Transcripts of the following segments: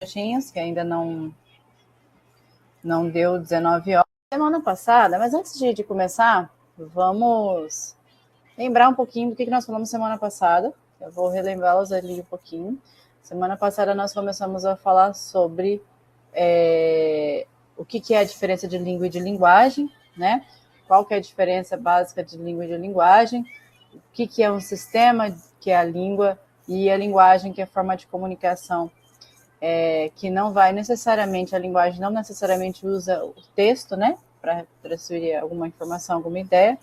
minutinhos, que ainda não deu 19 horas. Semana passada, mas antes de começar, vamos lembrar um pouquinho do que nós falamos semana passada. Eu vou relembrá-los ali um pouquinho. Semana passada nós começamos a falar sobre o que é a diferença de língua e de linguagem, né? Qual que é a diferença básica de língua e de linguagem, o que é um sistema, que é a língua, e a linguagem, que é a forma de comunicação, que não vai necessariamente, a linguagem não necessariamente usa o texto, né? Para transferir alguma informação, alguma ideia.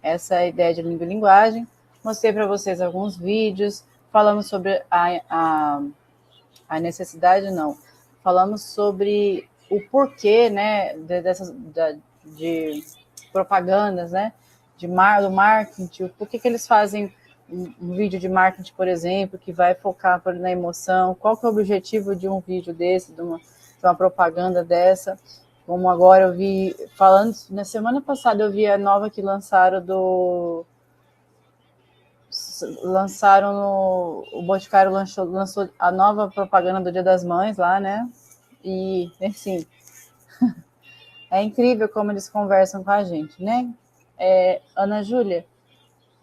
Essa é a ideia de língua e linguagem. Mostrei para vocês alguns vídeos, falamos sobre a necessidade, não. Falamos sobre o porquê, né, de propagandas, né, do marketing, por que eles fazem um vídeo de marketing, por exemplo, que vai focar na emoção, qual que é o objetivo de um vídeo desse, de uma propaganda dessa. Como agora eu vi, falando, na semana passada eu vi a nova que lançaram o Boticário lançou a nova propaganda do Dia das Mães lá, né? E, assim, é incrível como eles conversam com a gente, né? Ana Júlia,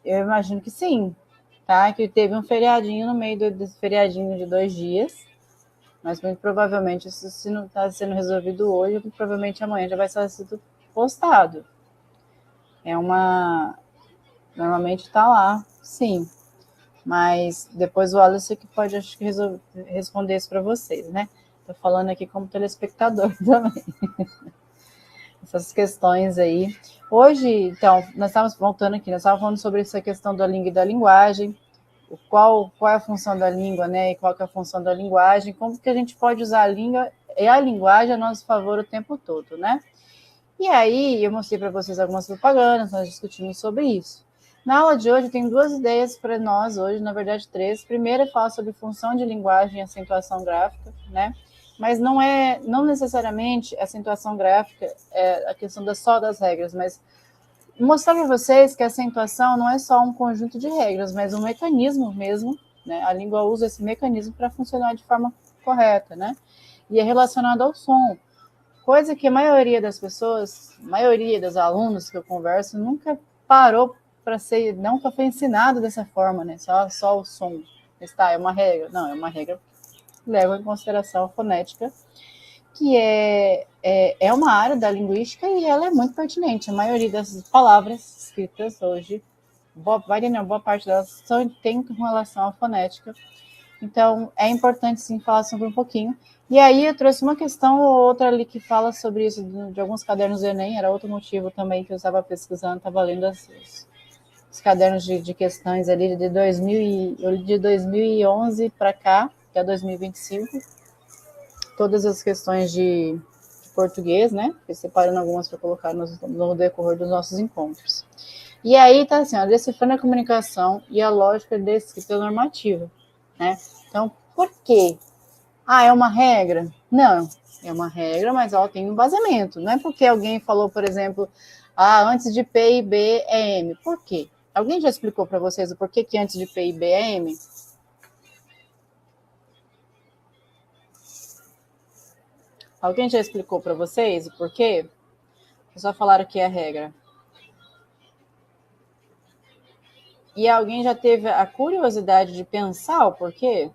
eu imagino que sim, tá? Que teve um feriadinho no meio desse feriadinho de 2 dias, mas muito provavelmente isso, se não está sendo resolvido hoje, muito provavelmente amanhã já vai estar sendo postado. Normalmente está lá, sim. Mas depois o Wallace que pode, acho que, responder isso para vocês, né? Estou falando aqui como telespectador também. Essas questões aí. Hoje, então, nós estávamos voltando aqui, nós estávamos falando sobre essa questão da língua e da linguagem, qual é a função da língua, né? E qual é a função da linguagem, como que a gente pode usar a língua e a linguagem a nosso favor o tempo todo, né? E aí, eu mostrei para vocês algumas propagandas, nós discutimos sobre isso. Na aula de hoje, eu tenho 2 ideias para nós hoje, na verdade 3. Primeiro, eu falo sobre função de linguagem e acentuação gráfica, né? Mas não necessariamente a acentuação gráfica é a questão só das regras, mas mostrar para vocês que a acentuação não é só um conjunto de regras, mas um mecanismo mesmo, né? A língua usa esse mecanismo para funcionar de forma correta, né? E é relacionado ao som. Coisa que a maioria das pessoas, a maioria dos alunos que eu converso, nunca parou para ser, nunca foi ensinado dessa forma, né? Só o som. É uma regra. Não, é uma regra que leva em consideração a fonética, que é uma área da linguística e ela é muito pertinente. A maioria das palavras escritas hoje, boa parte delas tem relação à fonética. Então, é importante, sim, falar sobre um pouquinho. E aí, eu trouxe uma questão ou outra ali que fala sobre isso, de alguns cadernos do Enem. Era outro motivo também que eu estava pesquisando, estava lendo os cadernos de questões ali de 2011 para cá, que é 2025. Todas as questões de português, né? Separando algumas para colocar no decorrer dos nossos encontros. E aí, tá assim, decifrando a comunicação e a lógica da escrita normativa, né? Então, por quê? É uma regra? Não, é uma regra, mas ela tem um vazamento. Não é porque alguém falou, por exemplo, antes de P e B é M. Por quê? Alguém já explicou para vocês o porquê que antes de P e B é M? Alguém já explicou para vocês o porquê? Só falaram que é a regra. E alguém já teve a curiosidade de pensar o porquê?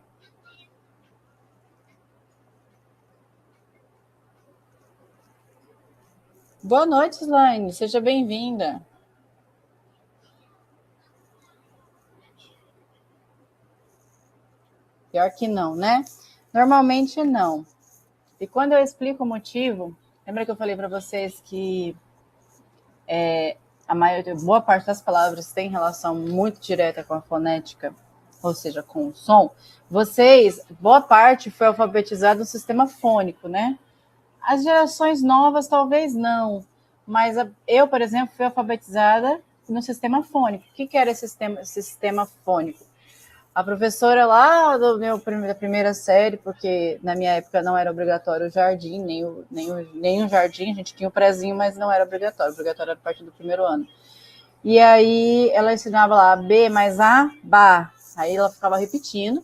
Boa noite, Slaine. Seja bem-vinda. Pior que não, né? Normalmente não. E quando eu explico o motivo, lembra que eu falei para vocês que boa parte das palavras tem relação muito direta com a fonética, ou seja, com o som? Boa parte foi alfabetizada no sistema fônico, né? As gerações novas talvez não, mas eu, por exemplo, fui alfabetizada no sistema fônico. O que era esse sistema fônico? A professora lá da primeira série, porque na minha época não era obrigatório o jardim, nem o jardim, a gente tinha o prezinho, mas não era obrigatório era a partir do primeiro ano. E aí ela ensinava lá B mais A, Bá. Aí ela ficava repetindo,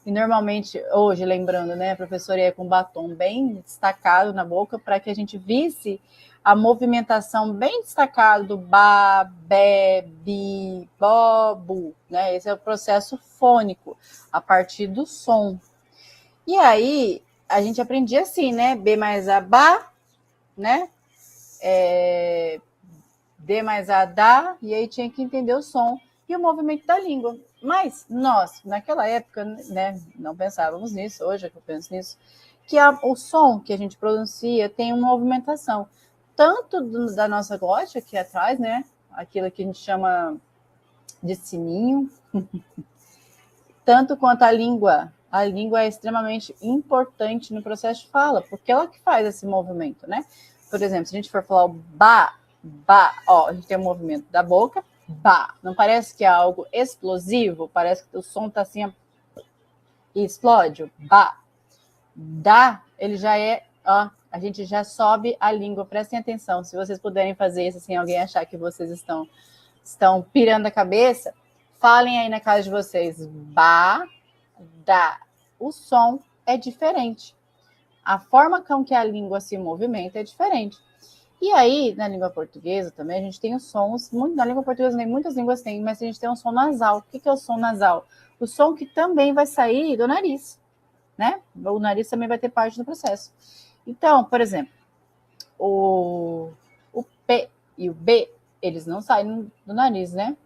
E normalmente, hoje, lembrando, né, a professora ia com batom bem destacado na boca para que a gente visse a movimentação bem destacada do ba, be, bi, bo, bu, né? Esse é o processo fônico, a partir do som. E aí, a gente aprendia assim, né? B mais A, ba, né? D mais A, da, e aí tinha que entender o som e o movimento da língua. Mas nós, naquela época, né, não pensávamos nisso, hoje é que eu penso nisso, que o som que a gente pronuncia tem uma movimentação, tanto da nossa glote aqui atrás, né, aquilo que a gente chama de sininho, tanto quanto a língua. A língua é extremamente importante no processo de fala, porque ela que faz esse movimento, né? Por exemplo, se a gente for falar o ba, ó, a gente tem o movimento da boca, ba. Não parece que é algo explosivo? Parece que o som tá assim e explode, o ba. Da, ele já é, ó, a gente já sobe a língua, prestem atenção. Se vocês puderem fazer isso sem alguém achar que vocês estão pirando a cabeça, falem aí na casa de vocês, ba, da. O som é diferente. A forma com que a língua se movimenta é diferente. E aí, na língua portuguesa também, a gente tem os sons, na língua portuguesa nem muitas línguas têm, mas a gente tem um som nasal. O que é o som nasal? O som que também vai sair do nariz, né? O nariz também vai ter parte do processo. Então, por exemplo, o P e o B, eles não saem do nariz, né?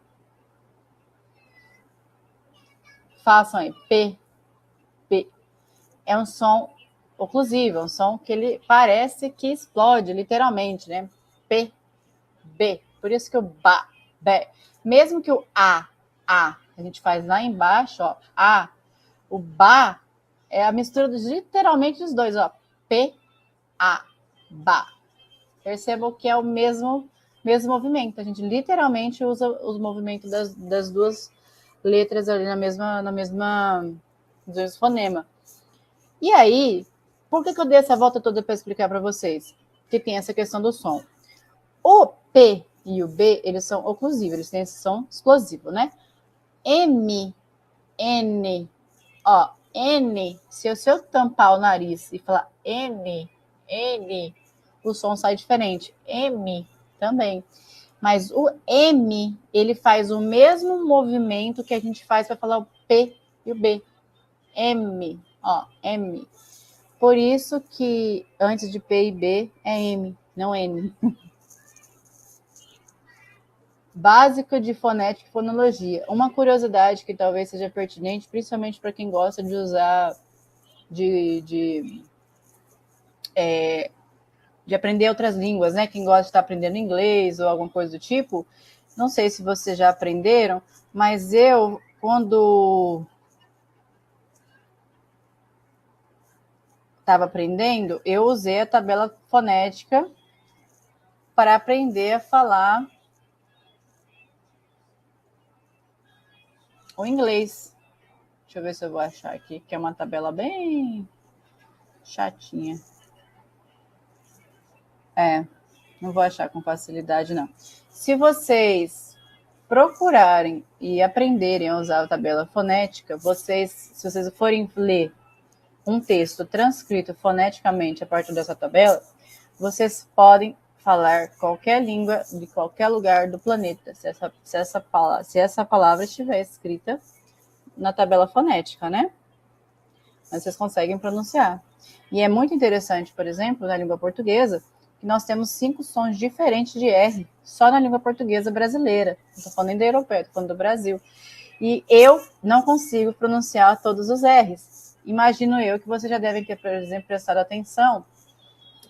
Façam aí, P, B. É um som oclusivo, é um som que ele parece que explode, literalmente, né? P, B. Por isso que o ba, bé. Mesmo que o a gente faz lá embaixo, ó, a, o ba é a mistura literalmente dos dois, ó. P, a, ba. Percebam que é o mesmo movimento. A gente literalmente usa os movimentos das duas letras ali no mesmo fonema. E aí, por que eu dei essa volta toda para explicar para vocês? Que tem essa questão do som. O P e o B, eles são oclusivos, eles têm esse som explosivo, né? M, N, ó, N, se eu tampar o nariz e falar N, o som sai diferente. M também. Mas o M, ele faz o mesmo movimento que a gente faz para falar o P e o B. M, ó, M. Por isso que antes de P e B é M, não N. Básico de fonética e fonologia. Uma curiosidade que talvez seja pertinente, principalmente para quem gosta de usar, de aprender outras línguas, né? Quem gosta de estar aprendendo inglês ou alguma coisa do tipo. Não sei se vocês já aprenderam, mas eu, quando estava aprendendo, eu usei a tabela fonética para aprender a falar o inglês. Deixa eu ver se eu vou achar aqui, que é uma tabela bem chatinha. Não vou achar com facilidade, não. Se vocês procurarem e aprenderem a usar a tabela fonética, se vocês forem ler um texto transcrito foneticamente a partir dessa tabela, vocês podem falar qualquer língua de qualquer lugar do planeta, se essa palavra estiver escrita na tabela fonética, né? Mas vocês conseguem pronunciar. E é muito interessante, por exemplo, na língua portuguesa, que nós temos 5 sons diferentes de R, só na língua portuguesa brasileira. Não estou falando nem da europeia, estou falando do Brasil. E eu não consigo pronunciar todos os R's. Imagino eu que vocês já devem ter, por exemplo, prestado atenção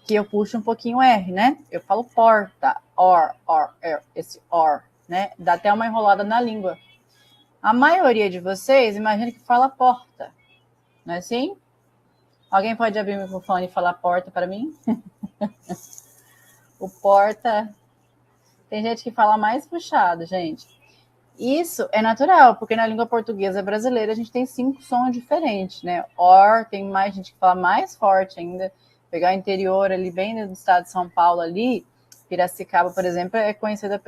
que eu puxo um pouquinho o R, né? Eu falo porta, esse or, né? Dá até uma enrolada na língua. A maioria de vocês, imagina que fala porta, não é assim? Alguém pode abrir o microfone e falar porta para mim? O porta... Tem gente que fala mais puxado, gente. Isso é natural, porque na língua portuguesa brasileira a gente tem 5 sons diferentes, né? Or, tem mais gente que fala mais forte ainda. Pegar o interior ali, bem do estado de São Paulo ali, Piracicaba, por exemplo, é conhecida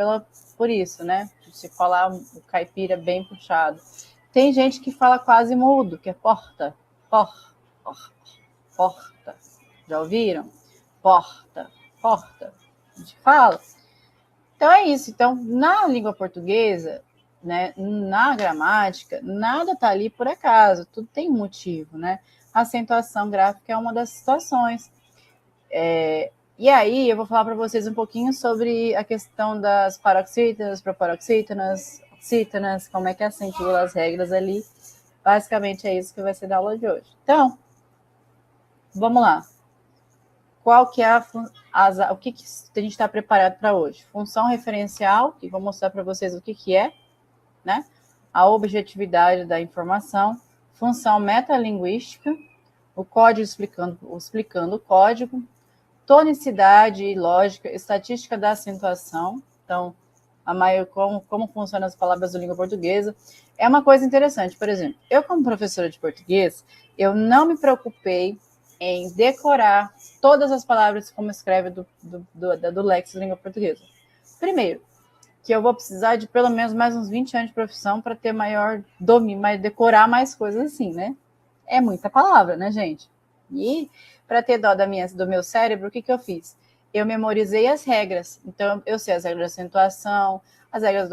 por isso, né? Se falar o caipira bem puxado. Tem gente que fala quase mudo, que é porta. Porta. Já ouviram? Porta. A gente fala. Então é isso. Então, na língua portuguesa, né, na gramática, nada está ali por acaso, tudo tem um motivo, né? A acentuação gráfica é uma das situações. E aí eu vou falar para vocês um pouquinho sobre a questão das paroxítonas, proparoxítonas, oxítonas, como é que acentua as regras ali. Basicamente é isso que vai ser da aula de hoje. Então, vamos lá. Qual que é o que a gente está preparado para hoje? Função referencial, que vou mostrar para vocês o que é, né? A objetividade da informação. Função metalinguística, o código explicando o código. Tonicidade e lógica, estatística da acentuação. Então, como funcionam as palavras da língua portuguesa. É uma coisa interessante, por exemplo, eu como professora de português, eu não me preocupei em decorar todas as palavras como escreve do léxico da língua portuguesa. Primeiro, que eu vou precisar de pelo menos mais uns 20 anos de profissão para ter maior domínio, decorar mais coisas assim, né? É muita palavra, né, gente? E para ter dó do meu cérebro, o que eu fiz? Eu memorizei as regras. Então, eu sei as regras de acentuação, as regras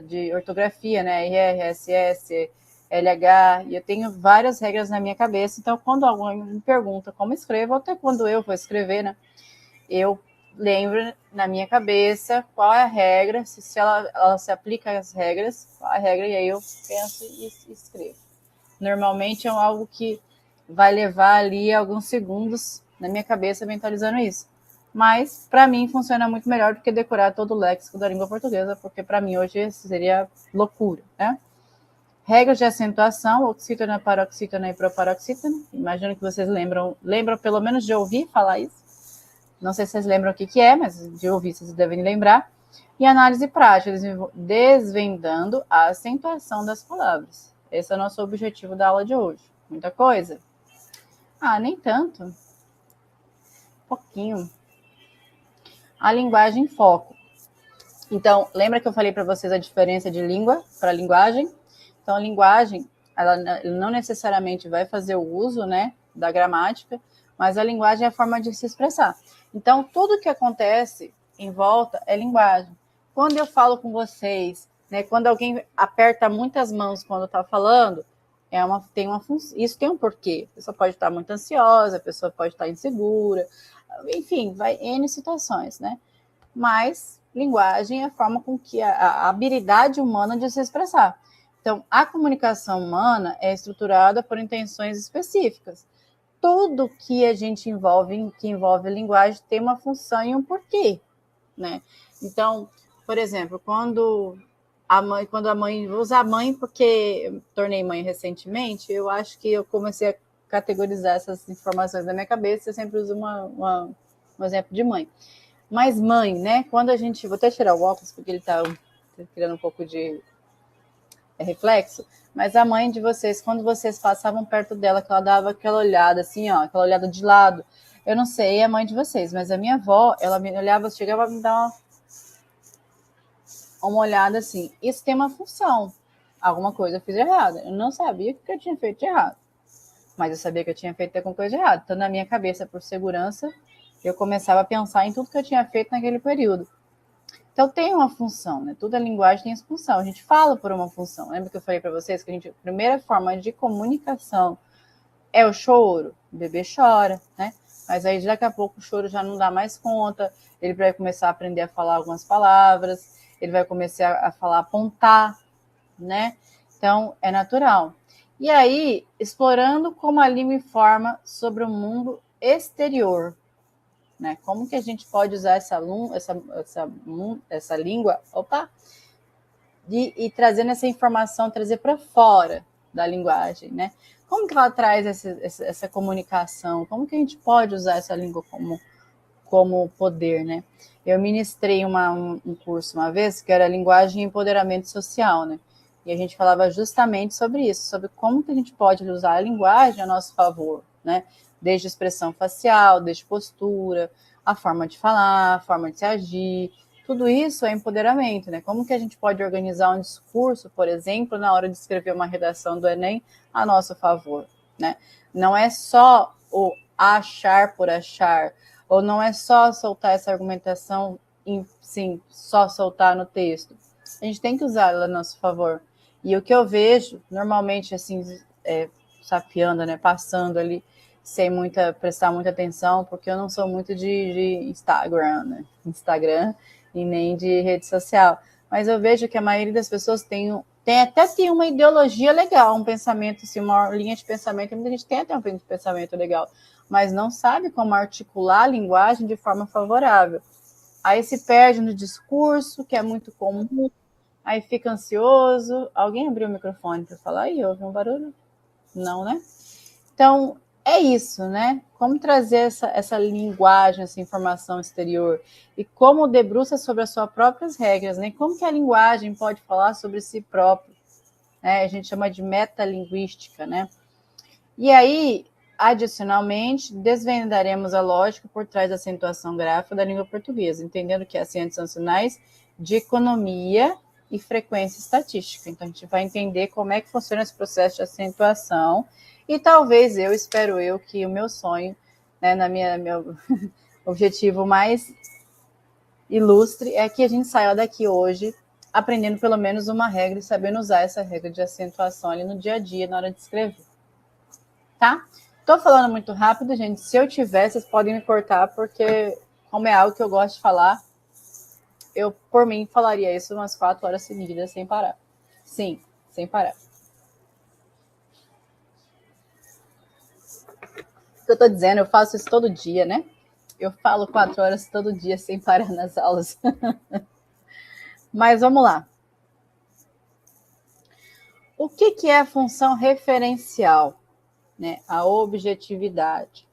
de ortografia, né? IR, SS, LH, e eu tenho várias regras na minha cabeça. Então, quando alguém me pergunta como escrevo, até quando eu vou escrever, né? Eu lembro na minha cabeça qual é a regra, se ela se aplica às regras, qual é a regra, e aí eu penso e escrevo. Normalmente é algo que vai levar ali alguns segundos na minha cabeça mentalizando isso. Mas, para mim, funciona muito melhor do que decorar todo o léxico da língua portuguesa, porque para mim hoje seria loucura, né? Regras de acentuação, oxítona, paroxítona e proparoxítona. Imagino que vocês lembram pelo menos de ouvir falar isso. Não sei se vocês lembram o que é, mas de ouvir vocês devem lembrar. E análise prática, desvendando a acentuação das palavras. Esse é o nosso objetivo da aula de hoje. Muita coisa? Ah, nem tanto. Pouquinho. A linguagem em foco. Então, lembra que eu falei para vocês a diferença de língua para linguagem? Então, a linguagem, ela não necessariamente vai fazer o uso, né, da gramática, mas a linguagem é a forma de se expressar. Então, tudo que acontece em volta é linguagem. Quando eu falo com vocês, né, quando alguém aperta muitas mãos quando está falando, isso tem um porquê. A pessoa pode estar muito ansiosa, a pessoa pode estar insegura, enfim, vai N situações, né? Mas linguagem é a forma com que a habilidade humana de se expressar. Então, a comunicação humana é estruturada por intenções específicas. Tudo que a gente que envolve a linguagem tem uma função e um porquê, né? Então, por exemplo, quando a mãe, vou usar a mãe porque eu tornei mãe recentemente, eu acho que eu comecei a categorizar essas informações na minha cabeça, eu sempre uso um exemplo de mãe. Mas mãe, né? Quando a gente... Vou até tirar o óculos, porque ele tá criando um pouco de reflexo. Mas a mãe de vocês, quando vocês passavam perto dela, que ela dava aquela olhada assim, ó, aquela olhada de lado. Eu não sei a mãe de vocês, mas a minha avó, ela me olhava, chegava a me dar uma olhada assim. Isso tem uma função. Alguma coisa eu fiz errada. Eu não sabia o que eu tinha feito de errado. Mas eu sabia que eu tinha feito alguma coisa de errado. Então, na minha cabeça, por segurança, eu começava a pensar em tudo que eu tinha feito naquele período. Então, tem uma função, né? Toda linguagem tem essa função. A gente fala por uma função. Lembra que eu falei para vocês que a primeira forma de comunicação é o choro? O bebê chora, né? Mas aí, daqui a pouco, o choro já não dá mais conta. Ele vai começar a aprender a falar algumas palavras. Ele vai começar a falar, apontar, né? Então, é natural. E aí, explorando como a língua informa sobre o mundo exterior, né? Como que a gente pode usar essa língua, e trazendo essa informação, trazer para fora da linguagem, né? Como que ela traz essa comunicação? Como que a gente pode usar essa língua como poder, né? Eu ministrei um curso uma vez que era linguagem e empoderamento social, né? E a gente falava justamente sobre isso, sobre como que a gente pode usar a linguagem a nosso favor, né? Desde expressão facial, desde postura, a forma de falar, a forma de se agir, Tudo isso é empoderamento, né? Como que a gente pode organizar um discurso, por exemplo, na hora de escrever uma redação do Enem a nosso favor, né? Não é só o achar por achar, ou não é só soltar essa argumentação, sim, só soltar no texto. A gente tem que usar ela a nosso favor. E o que eu vejo, normalmente, assim, sapeando, né? Passando ali, sem prestar muita atenção, porque eu não sou muito de Instagram, né? Instagram e nem de rede social. Mas eu vejo que a maioria das pessoas tem uma ideologia legal, um pensamento, assim, uma linha de pensamento. Muita gente tem até um pensamento legal, mas não sabe como articular a linguagem de forma favorável. Aí se perde no discurso, que é muito comum, aí fica ansioso. Alguém abriu o microfone para falar? Aí houve um barulho? Não, né? Então, é isso, né? Como trazer essa linguagem, essa informação exterior e como debruça sobre as suas próprias regras, né? Como que a linguagem pode falar sobre si próprio, né? A gente chama de metalinguística, né? E aí, adicionalmente, desvendaremos a lógica por trás da acentuação gráfica da língua portuguesa, entendendo que acentos são sinais de economia e frequência estatística. Então, a gente vai entender como é que funciona esse processo de acentuação e talvez espero eu, que o meu sonho, né, meu objetivo mais ilustre é que a gente saia daqui hoje aprendendo pelo menos uma regra e sabendo usar essa regra de acentuação ali no dia a dia, na hora de escrever. Tá? Tô falando muito rápido, gente. Se eu tiver, vocês podem me cortar, porque como é algo que eu gosto de falar, eu, por mim, falaria isso umas 4 horas seguidas, sem parar. Sim, sem parar. O que eu tô dizendo, eu faço isso todo dia, né? Eu falo 4 horas todo dia, sem parar nas aulas. Mas vamos lá. O que é a função referencial? Né? A objetividade.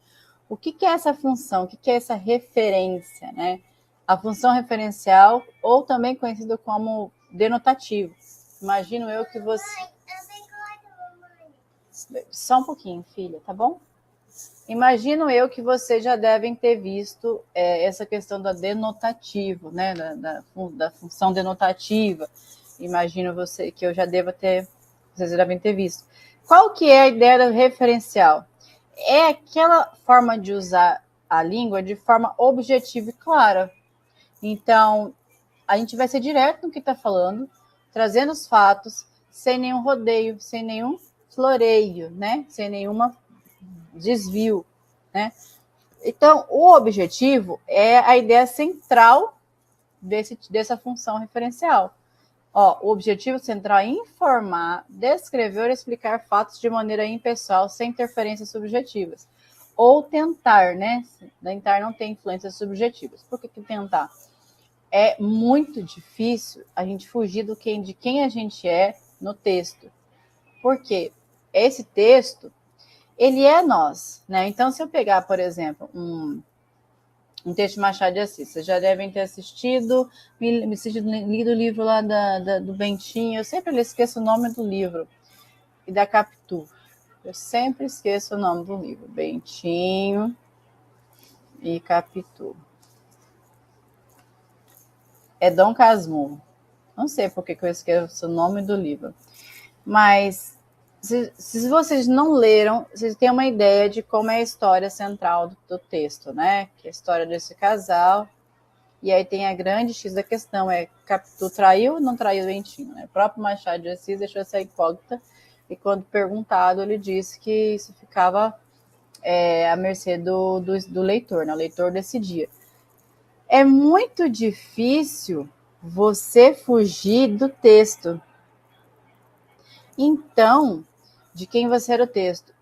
O que é essa função? O que é essa referência? Né? A função referencial, ou também conhecida como denotativo. Imagino eu que você... Só um pouquinho, filha, tá bom? Imagino eu que vocês já devem ter visto essa questão da denotativo, né? Da função denotativa. Imagino você que eu já deva ter, vocês já devem ter visto. Qual que é a ideia do referencial? É aquela forma de usar a língua de forma objetiva e clara. Então, a gente vai ser direto no que está falando, trazendo os fatos, sem nenhum rodeio, sem nenhum floreio, né? Sem nenhuma desvio, né? Então, o objetivo é a ideia central dessa função referencial. O objetivo central é informar, descrever ou explicar fatos de maneira impessoal, sem interferências subjetivas. Ou tentar, né? Tentar não ter influências subjetivas. Por que tentar? É muito difícil a gente fugir de quem a gente é no texto. Porque esse texto, ele é nós, né? Então, se eu pegar, por exemplo, um texto de Machado de Assis, vocês já devem ter lido o livro lá do Bentinho, eu sempre esqueço o nome do livro, e da Capitu. Eu sempre esqueço o nome do livro, Bentinho e Capitu. É Dom Casmurro. Não sei por que eu esqueço o nome do livro. Mas, se vocês não leram, vocês têm uma ideia de como é a história central do texto, né? Que é a história desse casal. E aí tem a grande X da questão, Capitu traiu ou não traiu o Bentinho? Né? O próprio Machado de Assis deixou essa incógnita, e quando perguntado, ele disse que isso ficava à mercê do leitor, né? O leitor decidia. É muito difícil você fugir do texto. Então, de quem você era o texto?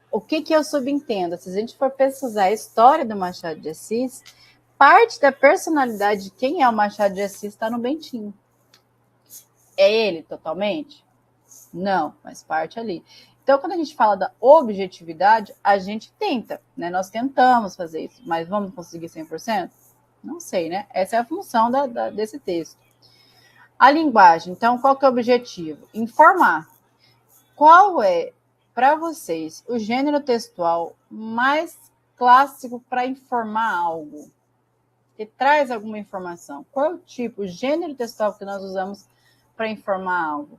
O que eu subentendo? Se a gente for pesquisar a história do Machado de Assis, parte da personalidade de quem é o Machado de Assis está no Bentinho. É ele totalmente? Não, mas parte ali. Então, quando a gente fala da objetividade, a gente tenta, né? Nós tentamos fazer isso, mas vamos conseguir 100%? Não sei, né? Essa é a função desse texto. A linguagem, então, qual que é o objetivo? Informar. Qual é, para vocês, o gênero textual mais clássico para informar algo? que traz alguma informação. Qual é o tipo, o gênero textual que nós usamos para informar algo?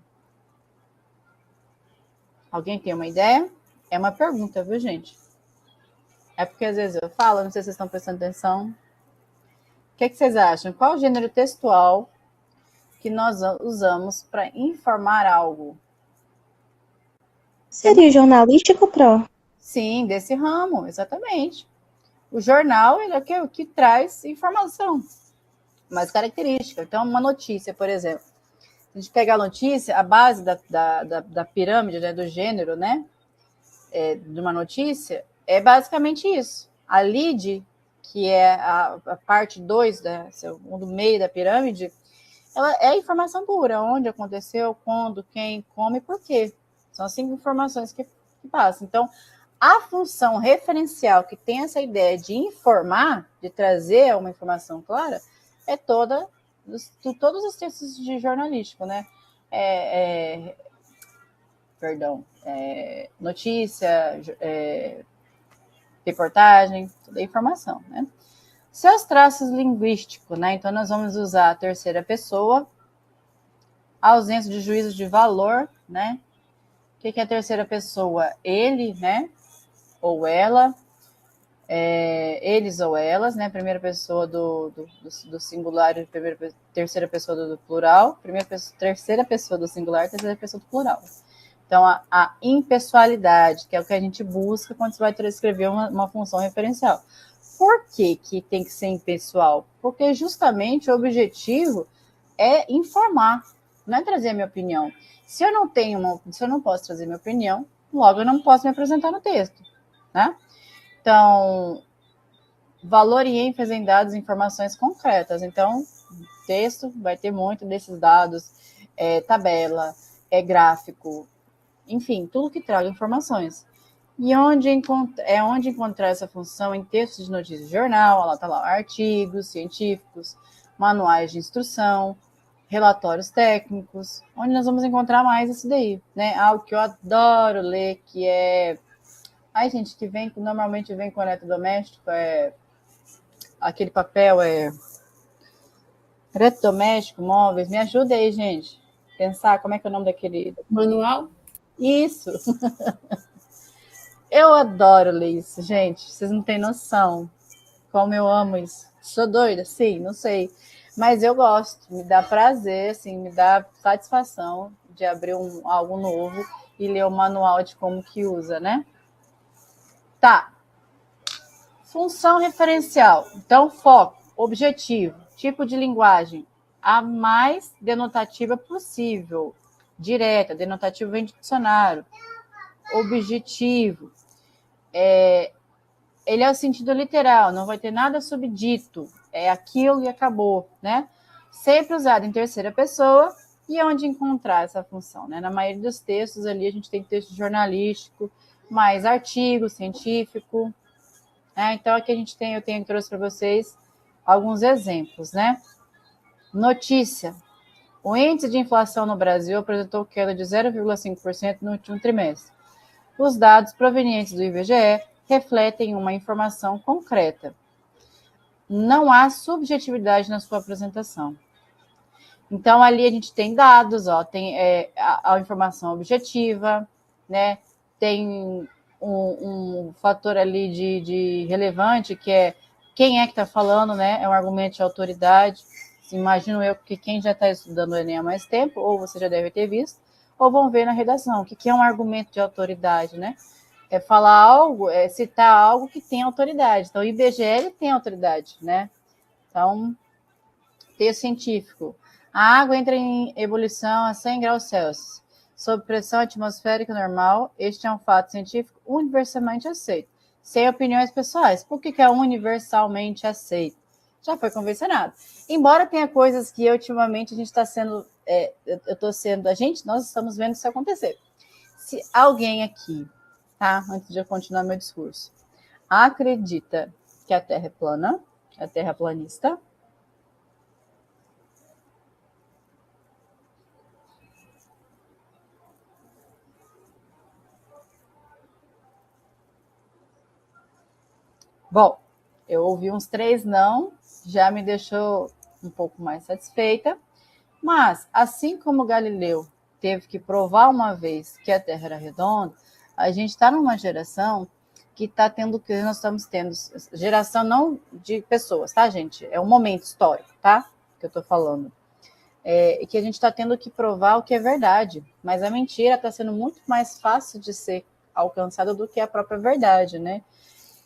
Alguém tem uma ideia? É uma pergunta, viu, gente? É porque às vezes eu falo, não sei se vocês estão prestando atenção. O que vocês acham? Qual o gênero textual que nós usamos para informar algo? Seria jornalístico, Pro? Sim, desse ramo, exatamente. O jornal ele é o que traz informação, mais característica. Então, uma notícia, por exemplo. Se a gente pegar a notícia, a base da pirâmide, né, do gênero, né, de uma notícia, é basicamente isso. A lead, que é a parte 2, do meio da pirâmide, ela é informação pura, onde aconteceu, quando, quem, como e por quê. São as 5 informações que passam. Então, a função referencial que tem essa ideia de informar, de trazer uma informação clara, é toda de todos os textos de jornalístico, né? Notícia, reportagem, toda a informação, né? Seus traços linguísticos, né? Então, nós vamos usar a terceira pessoa, ausência de juízo de valor, né? O que é a terceira pessoa? Ele, né? Ou ela, eles ou elas, né? Primeira pessoa do singular e terceira pessoa do plural, terceira pessoa do singular, terceira pessoa do plural. Então, a impessoalidade, que é o que a gente busca quando você vai escrever uma função referencial. Por que tem que ser impessoal? Porque justamente o objetivo é informar, não é trazer a minha opinião. Se eu não posso trazer minha opinião, logo eu não posso me apresentar no texto, né? Então, valor e ênfase em dados e informações concretas. Então, texto vai ter muito desses dados, tabela, gráfico, enfim, tudo que traga informações. E onde encontrar essa função em textos de notícias de jornal, lá está lá, artigos científicos, manuais de instrução, relatórios técnicos, onde nós vamos encontrar mais isso daí, né? Algo que eu adoro ler, que é... Ai, gente, normalmente vem com eletrodoméstico, aquele papel, eletrodoméstico, móveis, me ajuda aí, gente, pensar como é que é o nome daquele... Manual? Isso! Eu adoro ler isso, gente. Vocês não têm noção como eu amo isso. Sou doida? Sim, não sei. Mas eu gosto. Me dá prazer, assim, me dá satisfação de abrir algo novo e ler o manual de como que usa, né? Tá. Função referencial. Então, foco, objetivo, tipo de linguagem. A mais denotativa possível. Direta, denotativo vem de dicionário. Objetivo. Ele é o sentido literal, não vai ter nada subdito, é aquilo e acabou, né? Sempre usado em terceira pessoa, e onde encontrar essa função, né? Na maioria dos textos ali, a gente tem texto jornalístico, mais artigo científico, né? Então, aqui eu trouxe para vocês alguns exemplos, né? Notícia. O índice de inflação no Brasil apresentou queda de 0,5% no último trimestre. Os dados provenientes do IBGE refletem uma informação concreta. Não há subjetividade na sua apresentação. Então, ali a gente tem dados, tem a informação objetiva, né? Tem um fator ali de relevante, que é quem é que está falando, né? É um argumento de autoridade. Imagino eu que quem já está estudando o Enem há mais tempo, ou você já deve ter visto, ou vão ver na redação, o que é um argumento de autoridade, né? É falar algo, citar algo que tem autoridade. Então, o IBGE tem autoridade, né? Então, texto científico. A água entra em ebulição a 100 graus Celsius. Sob pressão atmosférica normal, este é um fato científico universalmente aceito, sem opiniões pessoais. Por que é universalmente aceito? Já foi convencionado. Embora tenha coisas que ultimamente a gente está sendo... nós estamos vendo isso acontecer. Se alguém aqui, tá? Antes de eu continuar meu discurso, acredita que a Terra é plana, que a Terra é planista, bom, Eu ouvi uns 3 não, já me deixou um pouco mais satisfeita. Mas, assim como Galileu teve que provar uma vez que a Terra era redonda, a gente está numa geração que está tendo, que nós estamos tendo, geração não de pessoas, tá, gente? É um momento histórico, tá? Que eu estou falando. E que a gente está tendo que provar o que é verdade. Mas a mentira está sendo muito mais fácil de ser alcançada do que a própria verdade, né?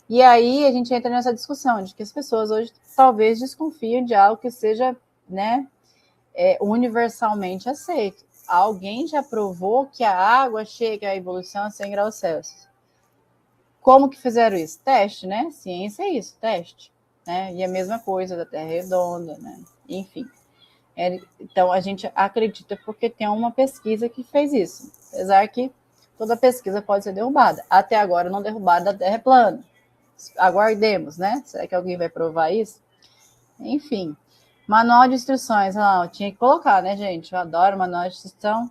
E aí a gente entra nessa discussão de que as pessoas hoje talvez desconfiem de algo que seja, né, universalmente aceito. Alguém já provou que a água chega à evolução a 100 graus Celsius. Como que fizeram isso? Teste, né? Ciência é isso, teste. Né? E a mesma coisa da Terra redonda, né? Enfim. Então, a gente acredita porque tem uma pesquisa que fez isso. Apesar que toda pesquisa pode ser derrubada. Até agora não derrubada da Terra plana. Aguardemos, né? Será que alguém vai provar isso? Enfim. Manual de instruções. Eu tinha que colocar, né, gente? Eu adoro manual de instrução.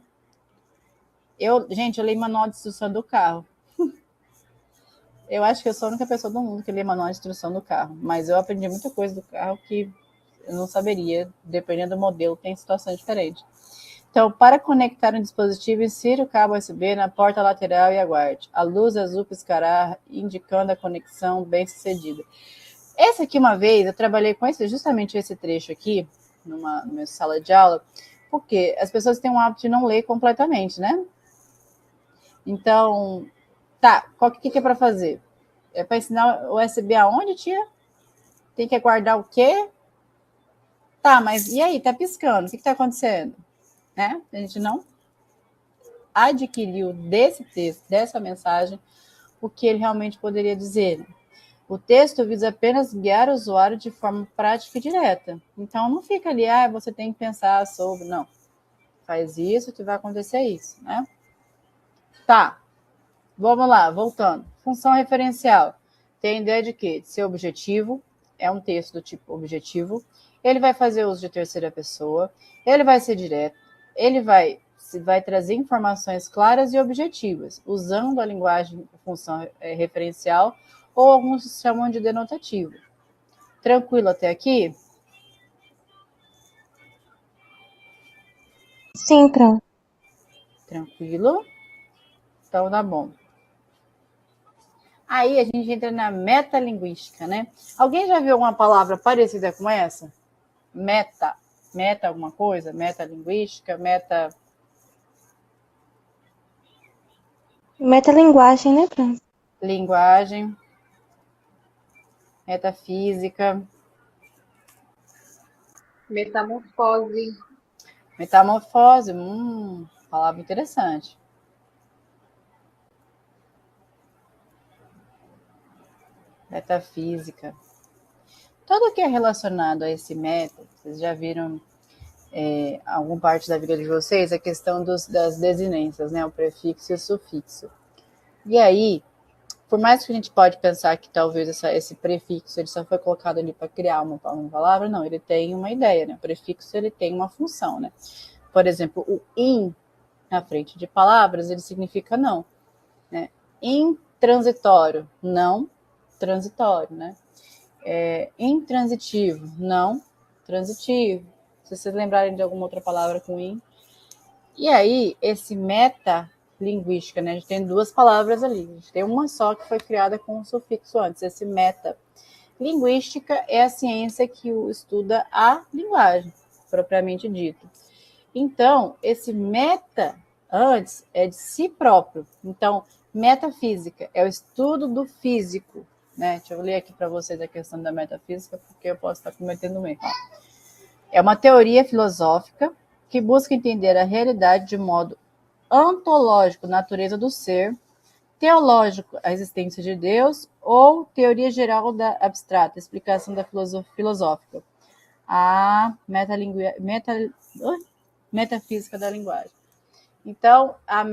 Gente, eu li manual de instrução do carro. Eu acho que eu sou a única pessoa do mundo que lê manual de instrução do carro. Mas eu aprendi muita coisa do carro que eu não saberia. Dependendo do modelo, tem situações diferentes. Então, para conectar um dispositivo, insira o cabo USB na porta lateral e aguarde. A luz azul piscará, indicando a conexão bem-sucedida. Esse aqui, uma vez, eu trabalhei com justamente esse trecho aqui, numa minha sala de aula, porque as pessoas têm o hábito de não ler completamente, né? Então, tá, o que é para fazer? É para ensinar o USB aonde, tia? Tem que aguardar o quê? Tá, mas e aí? Tá piscando, o que tá acontecendo? Né? A gente não adquiriu desse texto, dessa mensagem, o que ele realmente poderia dizer. O texto visa apenas guiar o usuário de forma prática e direta. Então, não fica ali, você tem que pensar sobre, não. Faz isso que vai acontecer isso, né? Tá, vamos lá, voltando. Função referencial. Tem a ideia de quê? De ser objetivo, é um texto do tipo objetivo, ele vai fazer uso de terceira pessoa, ele vai ser direto, ele vai trazer informações claras e objetivas, usando a linguagem função referencial, ou alguns chamam de denotativo. Tranquilo até aqui? Sim, Pro. Tranquilo? Então tá bom. Aí a gente entra na metalinguística, né? Alguém já viu alguma palavra parecida com essa? Meta alguma coisa? Metalinguística, Metalinguagem, né, Pro? linguagem, metafísica, Metamorfose. metamorfose, palavra interessante. Metafísica. Tudo que é relacionado a esse método, vocês já viram alguma parte da vida de vocês, a questão das desinências, né? O prefixo e o sufixo. E aí, por mais que a gente pode pensar que talvez esse prefixo ele só foi colocado ali para criar uma palavra, não, ele tem uma ideia, né? O prefixo ele tem uma função, né? Por exemplo, o in na frente de palavras, ele significa não, né? Intransitório, não transitório, né? Intransitivo, não transitivo. Se vocês lembrarem de alguma outra palavra com in. E aí, esse metalinguística, né? A gente tem duas palavras ali. A gente tem uma só que foi criada com um sufixo antes. Esse meta. Linguística é a ciência que estuda a linguagem, propriamente dito. Então, esse meta antes é de si próprio. Então, metafísica é o estudo do físico. Né? Deixa eu ler aqui para vocês a questão da metafísica, porque eu posso estar cometendo um erro. É uma teoria filosófica que busca entender a realidade de modo ontológico, natureza do ser, teológico, a existência de Deus, ou teoria geral da abstrata, explicação da filosófica, a metafísica da linguagem. Então, a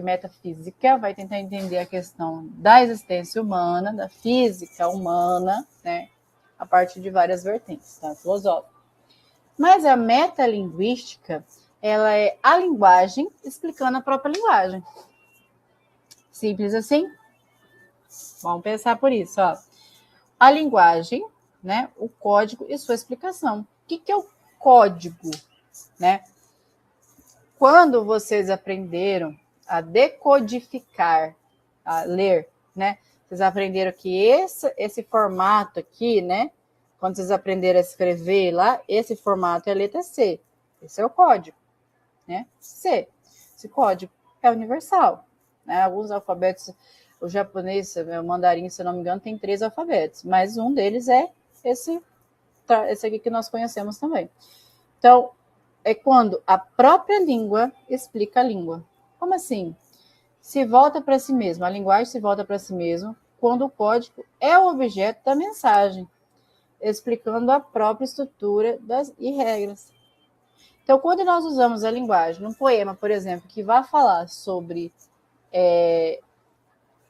metafísica vai tentar entender a questão da existência humana, da física humana, né, a partir de várias vertentes, tá? Filosófica. Mas a metalinguística, ela é a linguagem explicando a própria linguagem. Simples assim? Vamos pensar por isso, ó. a linguagem, né, o código e sua explicação. O que é o código, né? Quando vocês aprenderam a decodificar, a ler, né? Vocês aprenderam que esse formato aqui, né? Quando vocês aprenderam a escrever lá, esse formato é a letra C. Esse é o código, né? C. Esse código é universal, né? Alguns alfabetos, o japonês, o mandarim, se não me engano, tem 3 alfabetos, mas um deles é esse aqui que nós conhecemos também. Então, é quando a própria língua explica a língua. Como assim? Se volta para si mesmo, a linguagem se volta para si mesmo quando o código é o objeto da mensagem, explicando a própria estrutura e regras. Então, quando nós usamos a linguagem num poema, por exemplo, que vai falar sobre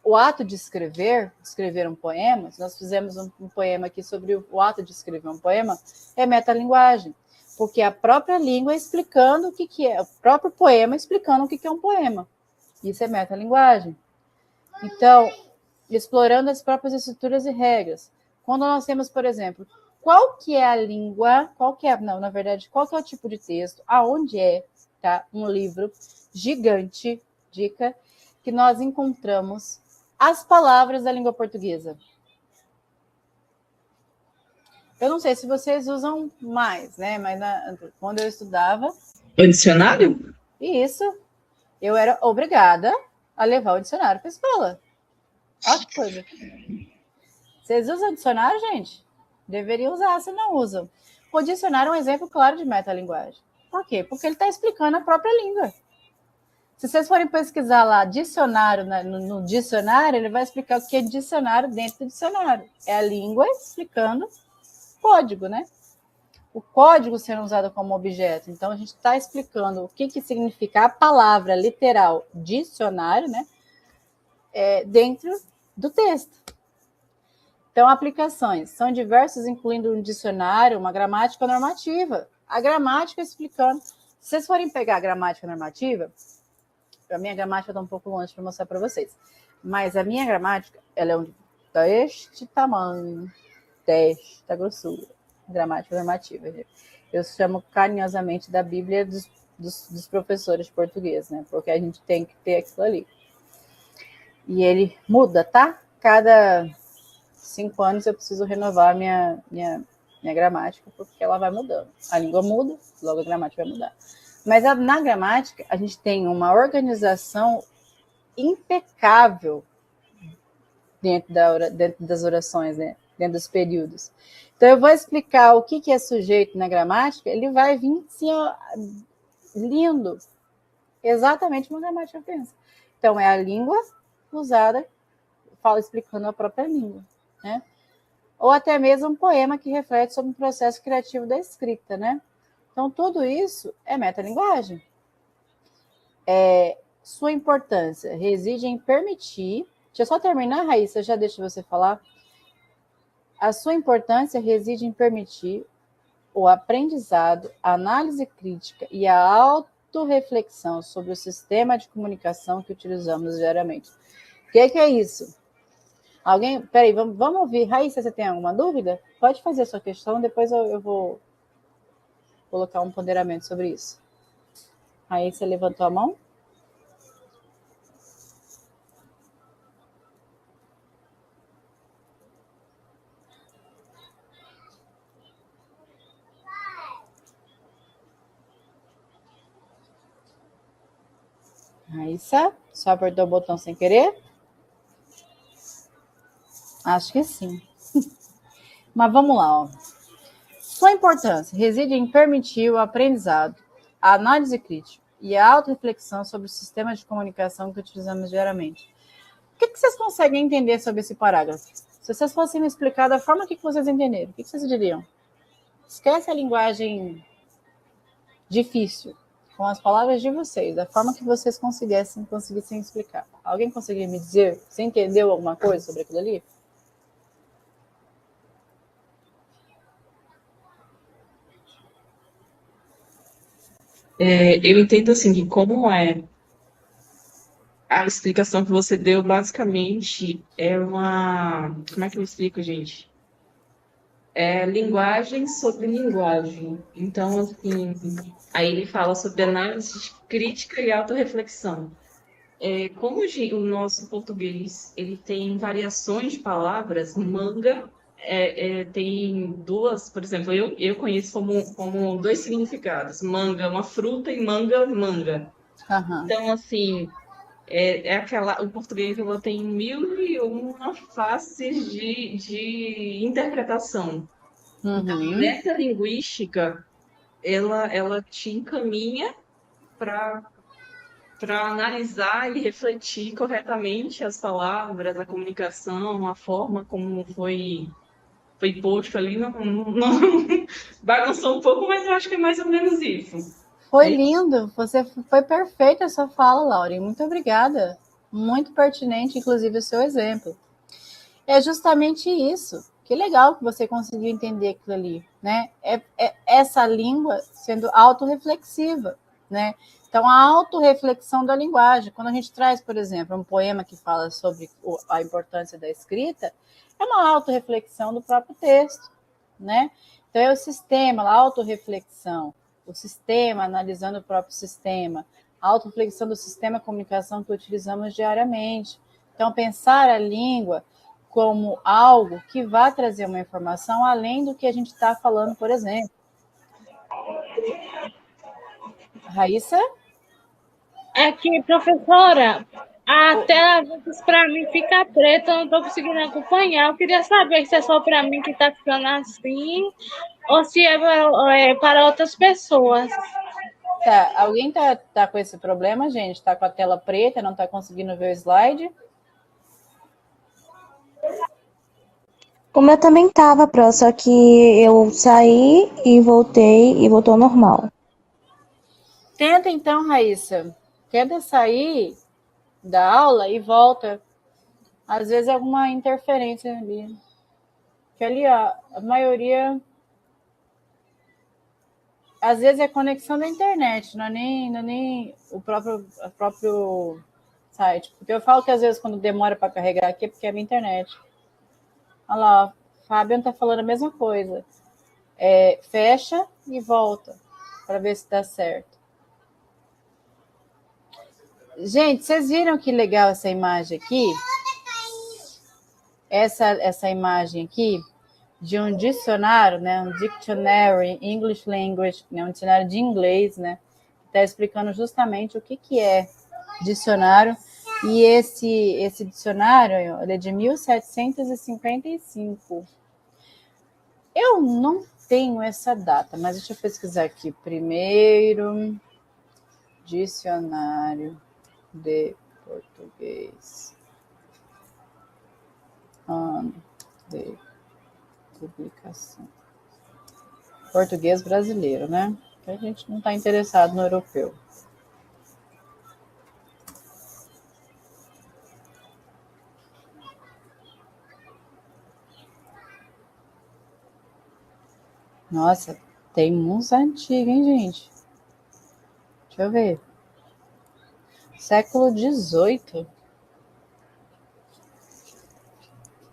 o ato de escrever um poema, nós fizemos um poema aqui sobre o ato de escrever um poema, é metalinguagem, porque a própria língua explicando o que é, o próprio poema explicando o que é um poema. Isso é metalinguagem. Então, explorando as próprias estruturas e regras. Quando nós temos, por exemplo, qual que é a língua, qual que é o tipo de texto, aonde é, tá, um livro gigante, dica, que nós encontramos as palavras da língua portuguesa. Eu não sei se vocês usam mais, né? Mas quando eu estudava... O dicionário? Isso. Eu era obrigada a levar o dicionário para a escola. Olha que coisa. Vocês usam dicionário, gente? Deveriam usar, se não usam. O dicionário é um exemplo claro de metalinguagem. Por quê? Porque ele está explicando a própria língua. Se vocês forem pesquisar lá dicionário no dicionário, ele vai explicar o que é dicionário dentro do dicionário. É a língua explicando código, né? O código sendo usado como objeto. Então, a gente está explicando o que significa a palavra literal dicionário, né? Dentro do texto. Então, aplicações são diversas, incluindo um dicionário, uma gramática normativa. A gramática explicando... Se vocês forem pegar a gramática normativa, a minha gramática está um pouco longe para mostrar para vocês, mas a minha gramática, ela é deste tamanho, desta grossura. Gramática normativa. Eu chamo carinhosamente da Bíblia dos professores de português, né? Porque a gente tem que ter aquilo ali. E ele muda, tá? Cada 5 anos eu preciso renovar minha gramática, porque ela vai mudando. A língua muda, logo a gramática vai mudar. Mas na gramática, a gente tem uma organização impecável dentro das orações, né? Dentro dos períodos. Então, eu vou explicar o que é sujeito na gramática, ele vai vir assim, ó, lindo. Exatamente como a gramática pensa. Então, é a língua usada, explicando a própria língua, né? Ou até mesmo um poema que reflete sobre o processo criativo da escrita, né? Então, tudo isso é metalinguagem. Sua importância reside em permitir... Deixa eu só terminar, Raíssa, já deixo você falar. A sua importância reside em permitir o aprendizado, a análise crítica e a autorreflexão sobre o sistema de comunicação que utilizamos diariamente. O que é isso? Alguém? Peraí, vamos ouvir. Raíssa, você tem alguma dúvida? Pode fazer a sua questão, depois eu vou colocar um ponderamento sobre isso. Raíssa levantou a mão? Raíssa, só apertou o botão sem querer? Acho que sim. Mas vamos lá, ó. Sua importância reside em permitir o aprendizado, a análise crítica e a autorreflexão sobre o sistema de comunicação que utilizamos diariamente. O que vocês conseguem entender sobre esse parágrafo? Se vocês fossem me explicar da forma que vocês entenderam, o que vocês diriam? Esquece a linguagem difícil, com as palavras de vocês, da forma que vocês conseguissem explicar. Alguém conseguiria me dizer? Você entendeu alguma coisa sobre aquilo ali? Eu entendo assim que como é a explicação que você deu, basicamente é uma... Como é que eu explico, gente? É linguagem sobre linguagem. Então, assim, aí ele fala sobre análise crítica e autorreflexão. Como o nosso português ele tem variações de palavras, manga tem duas, por exemplo, eu conheço como dois significados, manga, uma fruta, e manga, manga. Aham. Então, assim, o português ela tem mil e uma faces de interpretação. Então, a Uhum. metalinguística, ela te encaminha para analisar e refletir corretamente as palavras, a comunicação, a forma como foi posto ali. Bagunçou um pouco, mas eu acho que é mais ou menos isso. Foi lindo, você foi perfeita essa fala, Laura. Muito obrigada. Muito pertinente, inclusive, o seu exemplo. É justamente isso. Que legal que você conseguiu entender aquilo ali, né? É essa língua sendo autorreflexiva, né? Então, a autorreflexão da linguagem. Quando a gente traz, por exemplo, um poema que fala sobre a importância da escrita, é uma autorreflexão do próprio texto, né? Então, é o sistema, a autorreflexão, o sistema analisando o próprio sistema, a autorreflexão do sistema de comunicação que utilizamos diariamente. Então, pensar a língua como algo que vai trazer uma informação além do que a gente está falando, por exemplo. Raíssa? Aqui, professora, a tela para mim fica preta, eu não estou conseguindo acompanhar. Eu queria saber se é só para mim que está ficando assim ou se é para outras pessoas. Tá, alguém tá com esse problema, gente? Tá com a tela preta, não tá conseguindo ver o slide? O meu também tava, Pro, só que eu saí e voltei e voltou ao normal. Tenta então, Raíssa. Tenta sair da aula e volta. Às vezes é alguma interferência ali. Que ali, ó, a maioria. Às vezes é conexão da internet, não é nem o próprio site. Porque eu falo que às vezes quando demora para carregar aqui é porque é a minha internet. Olha lá, ó, Fabian tá falando a mesma coisa. Fecha e volta para ver se dá certo. Gente, vocês viram que legal essa imagem aqui? Essa imagem aqui de um dicionário, né? Um dictionary English language, né? Um dicionário de inglês, né? Está explicando justamente o que é dicionário. E esse dicionário, ele é de 1755. Eu não tenho essa data, mas deixa eu pesquisar aqui. Primeiro dicionário de português. Ano de publicação. Português brasileiro, né? A gente não está interessado no europeu. Nossa, tem uns antigos, hein, gente? Deixa eu ver. Século XVIII.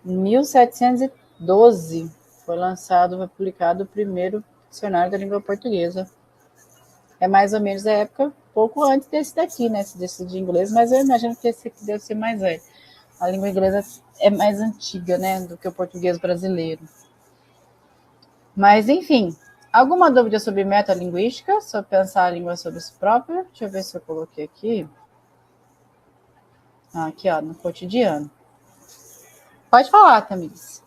1712 foi lançado, foi publicado o primeiro dicionário da língua portuguesa. É mais ou menos a época, pouco antes desse daqui, né? Desse de inglês, mas eu imagino que esse aqui deve ser mais velho. A língua inglesa é mais antiga, né, do que o português brasileiro. Mas, enfim, alguma dúvida sobre metalinguística? Sobre pensar a língua sobre si própria? Deixa eu ver se eu coloquei aqui. Aqui, ó, no cotidiano. Pode falar, Tamires.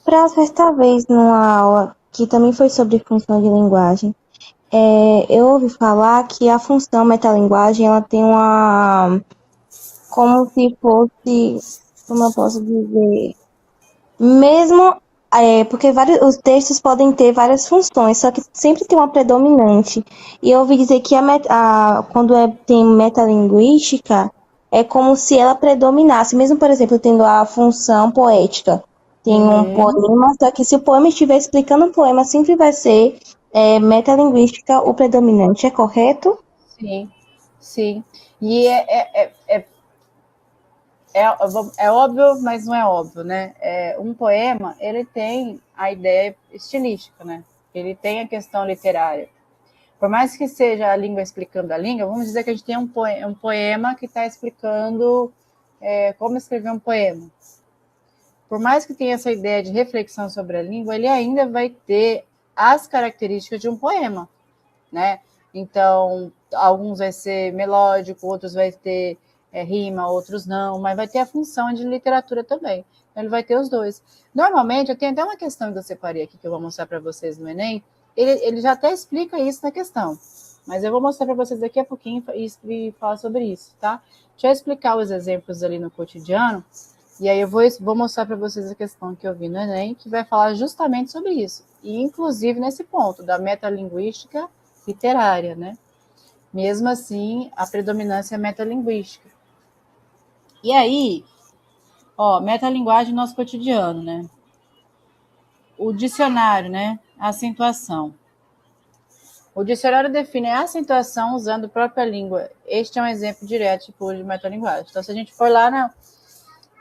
Pra certa vez, numa aula que também foi sobre função de linguagem, eu ouvi falar que a função metalinguagem, ela tem como se fosse, como eu posso dizer, mesmo, porque os textos podem ter várias funções, só que sempre tem uma predominante. E eu ouvi dizer que quando tem metalinguística, é como se ela predominasse, mesmo, por exemplo, tendo a função poética. Tem um poema, só que se o poema estiver explicando o poema, sempre vai ser metalinguística o predominante, é correto? Sim, sim. E é óbvio, mas não é óbvio, né? Um poema, ele tem a ideia estilística, né? Ele tem a questão literária. Por mais que seja a língua explicando a língua, vamos dizer que a gente tem um poema que está explicando como escrever um poema. Por mais que tenha essa ideia de reflexão sobre a língua, ele ainda vai ter as características de um poema, né? Então, alguns vai ser melódico, outros vai ter rima, outros não, mas vai ter a função de literatura também. Então, ele vai ter os dois. Normalmente, eu tenho até uma questão que eu separei aqui, que eu vou mostrar para vocês no Enem, ele já até explica isso na questão, mas eu vou mostrar para vocês daqui a pouquinho e falar sobre isso, tá? Deixa eu explicar os exemplos ali no cotidiano, e aí eu vou mostrar para vocês a questão que eu vi no Enem, que vai falar justamente sobre isso, e inclusive nesse ponto, da metalinguística literária, né? Mesmo assim, a predominância é metalinguística. E aí, metalinguagem no nosso cotidiano, né? O dicionário, né? A acentuação. O dicionário define a acentuação usando a própria língua. Este é um exemplo direto de metalinguagem. Então, se a gente for lá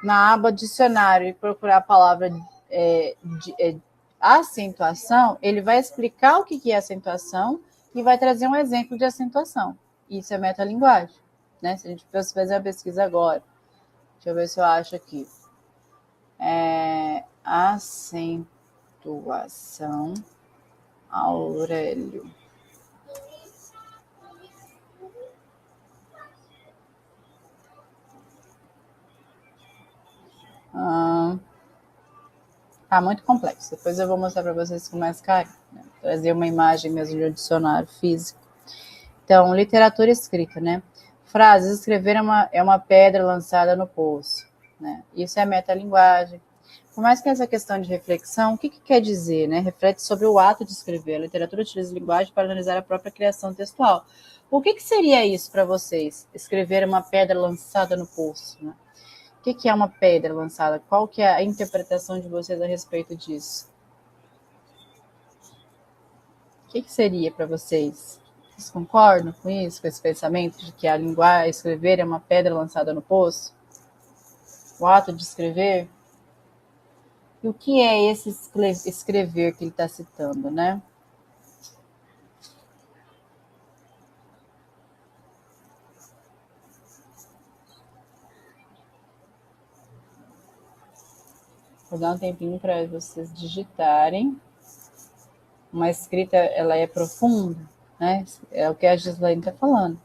na aba dicionário e procurar a palavra acentuação, ele vai explicar o que é acentuação e vai trazer um exemplo de acentuação. Isso é metalinguagem, né? Se a gente fosse fazer uma pesquisa agora, deixa eu ver se eu acho aqui. Acentuação, Aurélio. Tá muito complexo. Depois eu vou mostrar para vocês com mais carinho, né? Trazer uma imagem mesmo de um dicionário físico. Então, literatura escrita, né? Frases, escrever é uma pedra lançada no poço, né? Isso é metalinguagem. Por mais que essa questão de reflexão, o que quer dizer, né? Reflete sobre o ato de escrever. A literatura utiliza linguagem para analisar a própria criação textual. O que seria isso para vocês? Escrever uma pedra lançada no poço, né? O que é uma pedra lançada? Qual que é a interpretação de vocês a respeito disso? O que seria para vocês? Vocês concordam com isso, com esse pensamento de que a linguagem, escrever é uma pedra lançada no poço? O ato de escrever? E o que é esse escrever que ele está citando, né? Vou dar um tempinho para vocês digitarem. Uma escrita, ela é profunda, né? É o que a Gislaine está falando.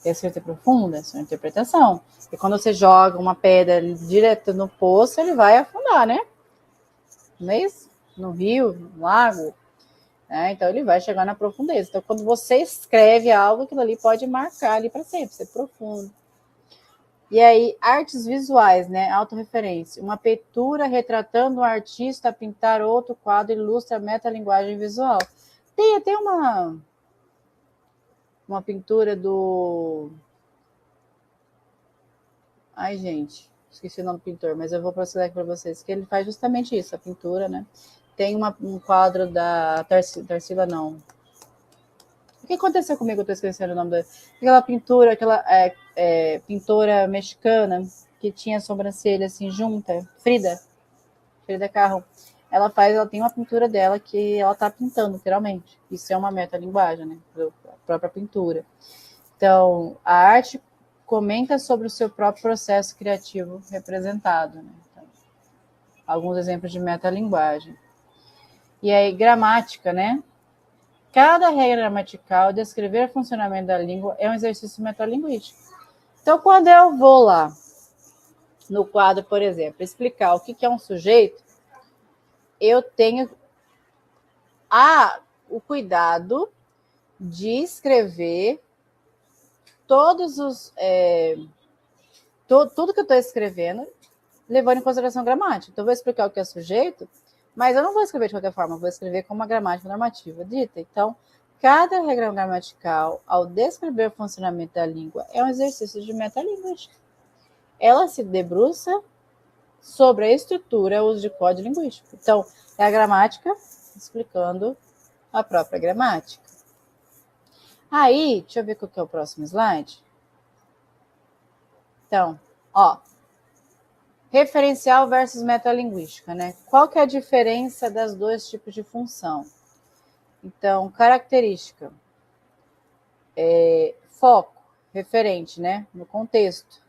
A escrita é profunda, é sua interpretação. E quando você joga uma pedra direto no poço, ele vai afundar, né? Não é isso? No rio, no lago. Né? Então, ele vai chegar na profundeza. Então, quando você escreve algo, aquilo ali pode marcar ali para sempre, ser profundo. E aí, artes visuais, né? Autorreferência. Uma pintura retratando um artista a pintar outro quadro ilustra a metalinguagem visual. Tem até uma pintura do... Ai, gente, esqueci o nome do pintor, mas eu vou proceder aqui para vocês, que ele faz justamente isso, a pintura, né? Tem um quadro da Tarsila, não. O que aconteceu comigo? Eu estou esquecendo o nome dela. Aquela pintura, pintora mexicana que tinha a sobrancelha assim junta, Frida Kahlo. Ela tem uma pintura dela que ela está pintando, literalmente. Isso é uma metalinguagem, né? A própria pintura. Então, a arte comenta sobre o seu próprio processo criativo representado, né? Então, alguns exemplos de metalinguagem. E aí, gramática, né? Cada regra gramatical, descrever o funcionamento da língua é um exercício metalinguístico. Então, quando eu vou lá no quadro, por exemplo, explicar o que é um sujeito, eu tenho o cuidado de escrever todos os... tudo que eu estou escrevendo, levando em consideração gramática. Então, eu vou explicar o que é sujeito, mas eu não vou escrever de qualquer forma, eu vou escrever com uma gramática normativa dita. Então, cada regra gramatical, ao descrever o funcionamento da língua, é um exercício de metalinguística. Ela se debruça sobre a estrutura, o uso de código linguístico. Então, é a gramática explicando a própria gramática. Aí, deixa eu ver qual que é o próximo slide. Então, Referencial versus metalinguística, né? Qual que é a diferença das dois tipos de função? Então, característica. Foco, referente, né? No contexto.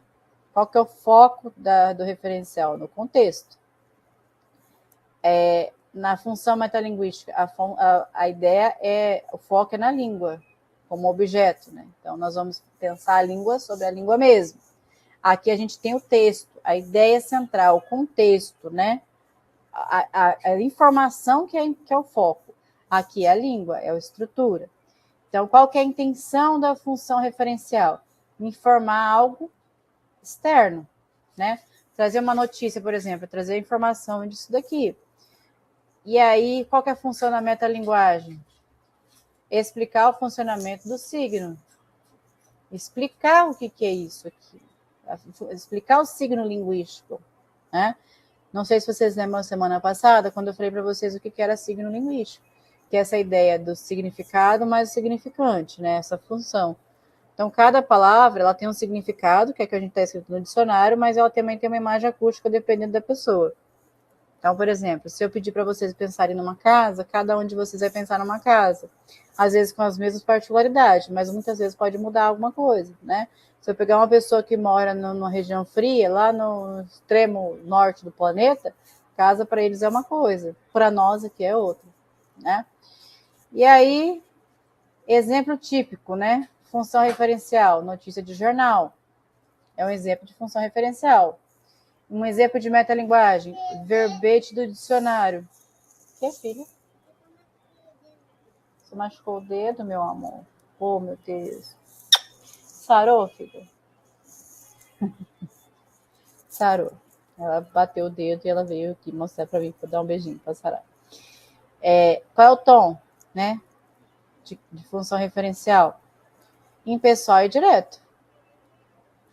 Qual que é o foco do referencial? No contexto. Na função metalinguística, a ideia o foco é na língua, como objeto, né? Então, nós vamos pensar a língua sobre a língua mesmo. Aqui a gente tem o texto, a ideia central, o contexto, né? A informação que é o foco. Aqui é a língua, é a estrutura. Então, qual que é a intenção da função referencial? Informar algo externo, né? Trazer uma notícia, por exemplo, trazer informação disso daqui. E aí, qual que é a função da metalinguagem? Explicar o funcionamento do signo. Explicar o que é isso aqui. Explicar o signo linguístico, né? Não sei se vocês lembram semana passada, quando eu falei para vocês o que era signo linguístico, que é essa ideia do significado mais o significante, né? Essa função. Então, cada palavra ela tem um significado, que é que a gente está escrito no dicionário, mas ela também tem uma imagem acústica dependendo da pessoa. Então, por exemplo, se eu pedir para vocês pensarem numa casa, cada um de vocês vai pensar numa casa. Às vezes com as mesmas particularidades, mas muitas vezes pode mudar alguma coisa, né? Se eu pegar uma pessoa que mora numa região fria, lá no extremo norte do planeta, casa para eles é uma coisa, para nós aqui é outra, né? E aí, exemplo típico, né? Função referencial, notícia de jornal. É um exemplo de função referencial. Um exemplo de metalinguagem, verbete do dicionário. Que, filho? Você machucou o dedo, meu amor? Oh, meu Deus. Sarou, filho? Sarou. Ela bateu o dedo e ela veio aqui mostrar para mim, para dar um beijinho, para sarar. Qual é o tom, né? De função referencial? Impessoal e direto.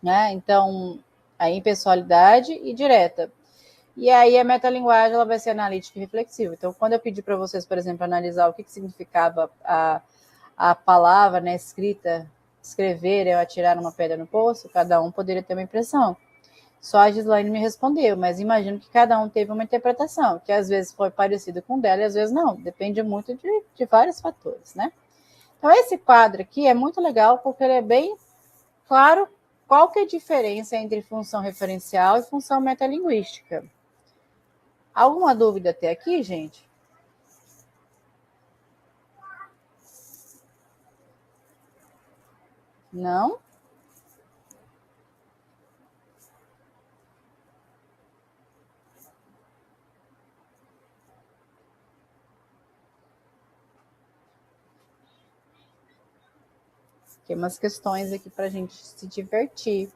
Né? Então, a impessoalidade e direta. E aí a metalinguagem ela vai ser analítica e reflexiva. Então, quando eu pedi para vocês, por exemplo, analisar o que significava a palavra, né, escrita, escrever é atirar uma pedra no poço, cada um poderia ter uma impressão. Só a Gislaine me respondeu, mas imagino que cada um teve uma interpretação, que às vezes foi parecida com dela e às vezes não. Depende muito de vários fatores, né? Então, esse quadro aqui é muito legal porque ele é bem claro qual que é a diferença entre função referencial e função metalinguística. Alguma dúvida até aqui, gente? Não? Tem umas questões aqui para a gente se divertir.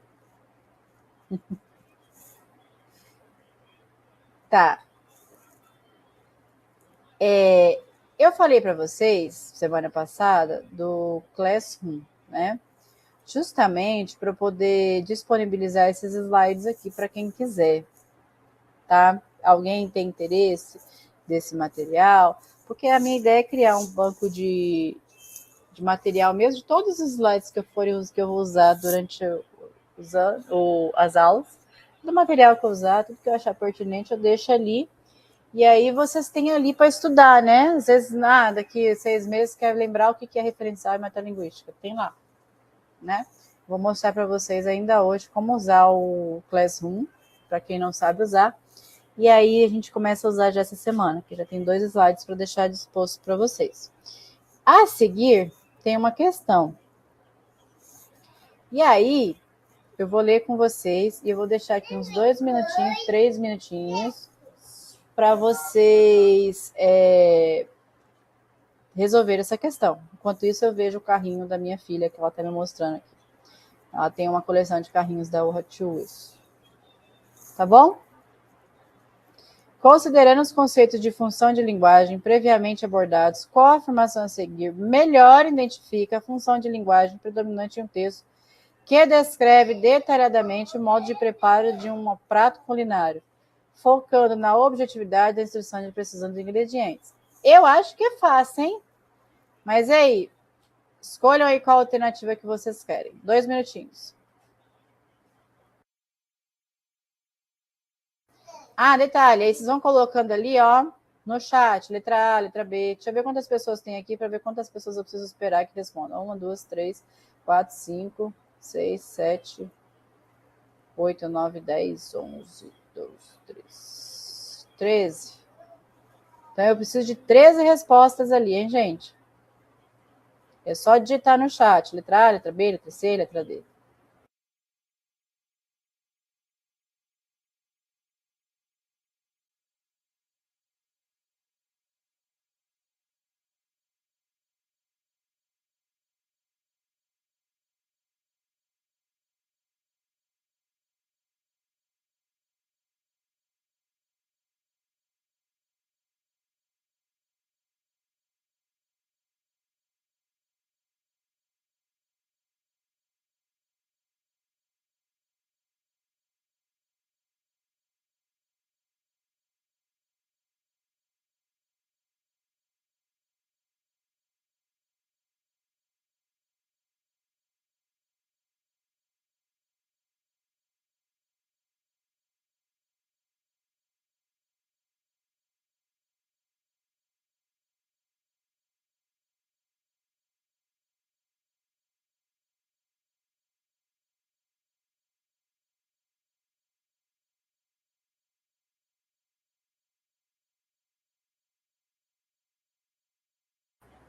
Tá. Eu falei para vocês, semana passada, do Classroom, né? Justamente para poder disponibilizar esses slides aqui para quem quiser, tá? Alguém tem interesse desse material? Porque a minha ideia é criar um banco de material mesmo, de todos os slides que eu vou usar durante as aulas, do material que eu usar, tudo que eu achar pertinente, eu deixo ali. E aí vocês têm ali para estudar, né? Às vezes, daqui a 6 meses, quer lembrar o que é referencial e metalinguística. Tem lá, né? Vou mostrar para vocês ainda hoje como usar o Classroom, para quem não sabe usar. E aí a gente começa a usar já essa semana, que já tem 2 slides para deixar disposto para vocês. A seguir, tem uma questão. E aí, eu vou ler com vocês e eu vou deixar aqui uns 2 minutinhos, 3 minutinhos, para vocês resolver essa questão. Enquanto isso, eu vejo o carrinho da minha filha, que ela está me mostrando aqui. Ela tem uma coleção de carrinhos da Hot Wheels. Tá bom? Considerando os conceitos de função de linguagem previamente abordados, qual a afirmação a seguir melhor identifica a função de linguagem predominante em um texto que descreve detalhadamente o modo de preparo de um prato culinário, focando na objetividade da instrução de precisão de ingredientes? Eu acho que é fácil, hein? Mas aí, escolham aí qual alternativa que vocês querem. 2 minutinhos. Ah, detalhe, aí vocês vão colocando ali, ó, no chat, letra A, letra B. Deixa eu ver quantas pessoas tem aqui para ver quantas pessoas eu preciso esperar que respondam. 1, 2, 3, 4, 5, 6, 7, 8, 9, 10, 11, 12, 13, 13. Então eu preciso de 13 respostas ali, hein, gente? É só digitar no chat, letra A, letra B, letra C, letra D.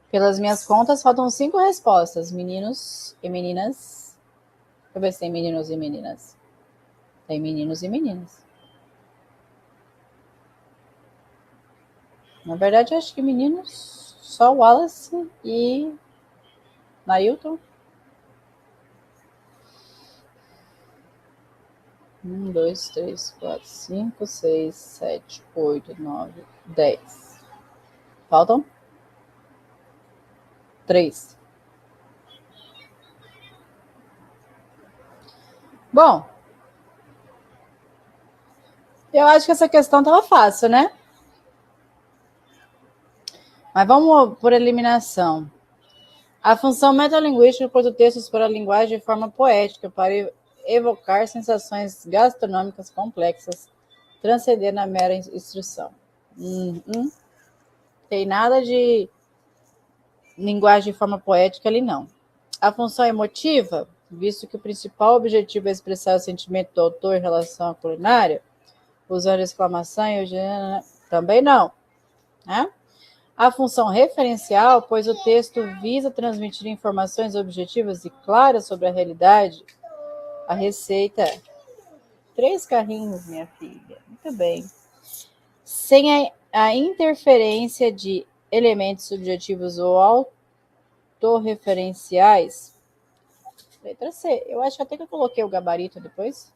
Pelas minhas contas, faltam 5 respostas, meninos e meninas. Deixa eu ver se tem meninos e meninas. Tem meninos e meninas. Na verdade, eu acho que meninos, só o Wallace e Nailton. 1, 2, 3, 4, 5, 6, 7, 8, 9, 10. Faltam 3. Bom, eu acho que essa questão estava fácil, né? Mas vamos por eliminação. A função metalinguística produz textos para a linguagem de forma poética, para evocar sensações gastronômicas complexas, transcender na mera instrução. Tem nada de linguagem de forma poética ali, não. A função emotiva, visto que o principal objetivo é expressar o sentimento do autor em relação à culinária, usando exclamação e também não. Né? A função referencial, pois o texto visa transmitir informações objetivas e claras sobre a realidade. A receita. 3 carrinhos, minha filha. Muito bem. Sem a interferência de elementos subjetivos ou autorreferenciais. Letra C. Eu acho que até que eu coloquei o gabarito depois.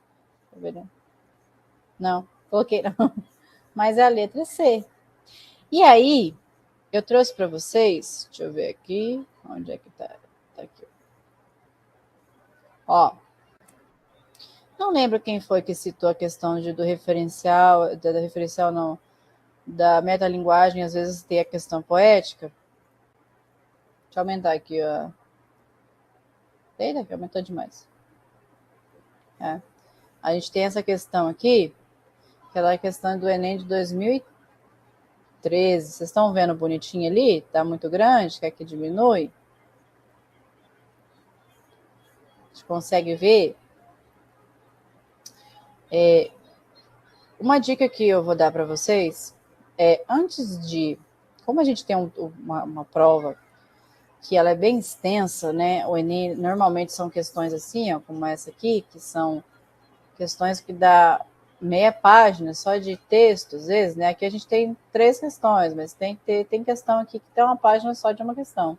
Não, coloquei não. Mas é a letra C. E aí, eu trouxe para vocês, deixa eu ver aqui, onde é que tá? Tá aqui. Ó, não lembro quem foi que citou a questão do referencial, da referencial não, da metalinguagem, às vezes tem a questão poética. Deixa eu aumentar aqui, ó. Eita, que aumentou demais. É. A gente tem essa questão aqui, que é a questão do Enem de 2013. Vocês estão vendo bonitinho ali? Tá muito grande? Quer que diminui? A gente consegue ver? Uma dica que eu vou dar para vocês é, antes de... Como a gente tem uma prova que ela é bem extensa, né? O Enem normalmente são questões assim, ó, como essa aqui, que são questões que dá meia página só de texto, às vezes, né? Aqui a gente tem 3 questões, mas tem questão aqui que tem uma página só de uma questão.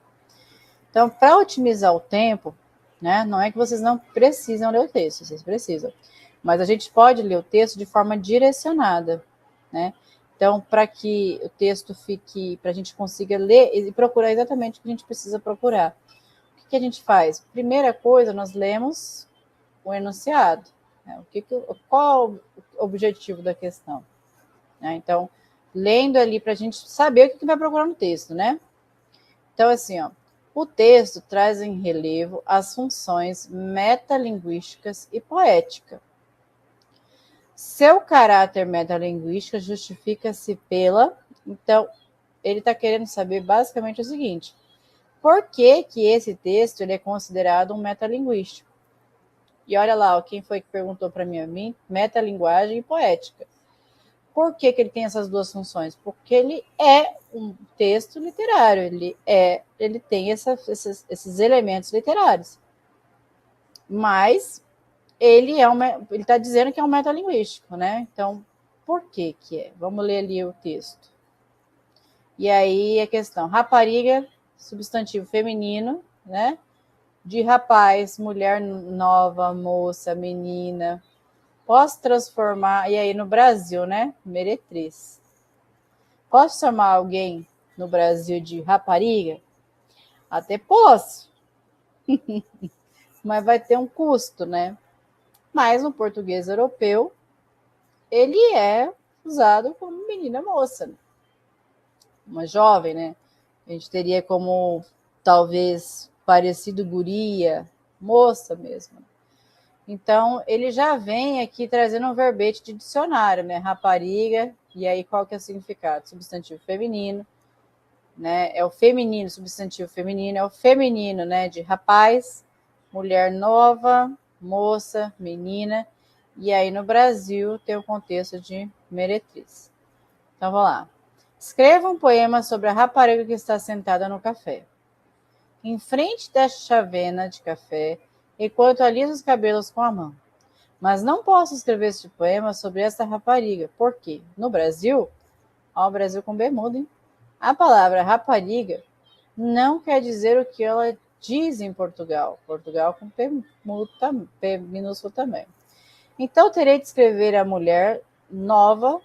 Então, para otimizar o tempo, né? Não é que vocês não precisam ler o texto, vocês precisam. Mas a gente pode ler o texto de forma direcionada, né? Então, para que o texto fique, para a gente consiga ler e procurar exatamente o que a gente precisa procurar. O que a gente faz? Primeira coisa, nós lemos o enunciado. Né? Qual o objetivo da questão? Né? Então, lendo ali para a gente saber o que vai procurar no texto, né? Então, assim, ó, o texto traz em relevo as funções metalinguísticas e poéticas. Seu caráter metalinguístico justifica-se pela... Então, ele está querendo saber basicamente o seguinte: por que que esse texto ele é considerado um metalinguístico? E olha lá, ó, quem foi que perguntou para mim? Metalinguagem e poética. Por que que ele tem essas duas funções? Porque ele é um texto literário, ele tem esses elementos literários. Mas ele está dizendo que é um metalinguístico, né? Então, por que que é? Vamos ler ali o texto. E aí a questão: rapariga, substantivo feminino, né? De rapaz, mulher nova, moça, menina. Posso transformar, e aí no Brasil, né? Meretriz. Posso chamar alguém no Brasil de rapariga? Até posso, mas vai ter um custo, né? Mas no português europeu, ele é usado como menina moça, né? Uma jovem, né? A gente teria como, talvez, parecido guria, moça mesmo. Então, ele já vem aqui trazendo um verbete de dicionário, né? Rapariga, e aí qual que é o significado? Substantivo feminino, né? É o feminino, substantivo feminino, é o feminino, né? De rapaz, mulher nova, moça, menina, e aí no Brasil tem o contexto de meretriz. Então, vamos lá. Escreva um poema sobre a rapariga que está sentada no café. Em frente da chavena de café, enquanto alisa os cabelos com a mão. Mas não posso escrever este poema sobre essa rapariga, porque, no Brasil, ó, o Brasil com bermuda, hein? A palavra rapariga não quer dizer o que ela diz em Portugal. Portugal com P minúsculo também. Então, terei de escrever a mulher nova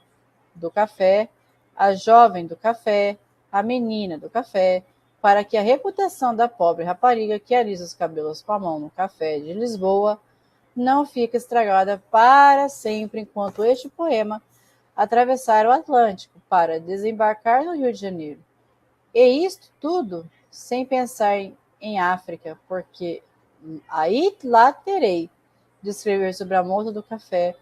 do café, a jovem do café, a menina do café, para que a reputação da pobre rapariga que alisa os cabelos com a mão no café de Lisboa não fique estragada para sempre enquanto este poema atravessar o Atlântico para desembarcar no Rio de Janeiro. E isto tudo sem pensar em África, porque aí lá terei de escrever sobre a moça do café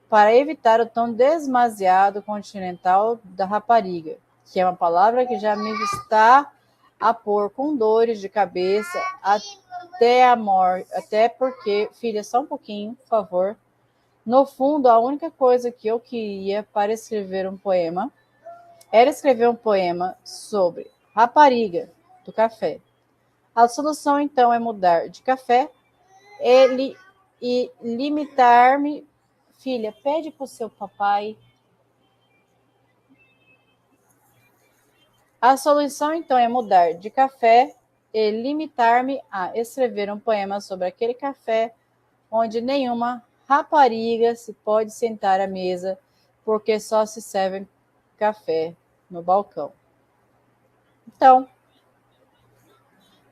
para evitar o tom demasiado continental da rapariga, que é uma palavra que já me está a pôr com dores de cabeça até a morte, até porque, filha, só um pouquinho, por favor. No fundo, a única coisa que eu queria para escrever um poema era escrever um poema sobre rapariga do café. A solução, então, é mudar de café e limitar-me. Filha, pede para o seu papai. A solução, então, é mudar de café e limitar-me a escrever um poema sobre aquele café onde nenhuma rapariga se pode sentar à mesa porque só se serve café no balcão. Então,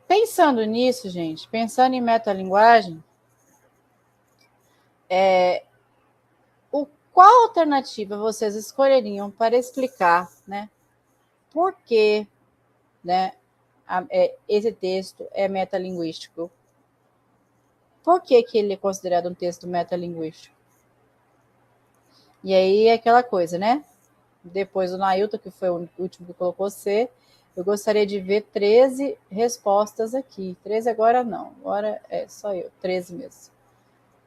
pensando nisso, gente, pensando em metalinguagem, qual alternativa vocês escolheriam para explicar, né, por que, né, esse texto é metalinguístico? Por que que ele é considerado um texto metalinguístico? E aí é aquela coisa, né? Depois o Nailton, que foi o último que colocou C, eu gostaria de ver 13 respostas aqui. 13 agora não, agora é só eu, 13 mesmo.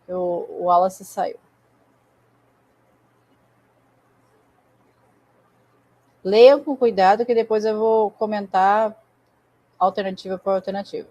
O Wallace saiu. Leiam com cuidado que depois eu vou comentar alternativa por alternativa.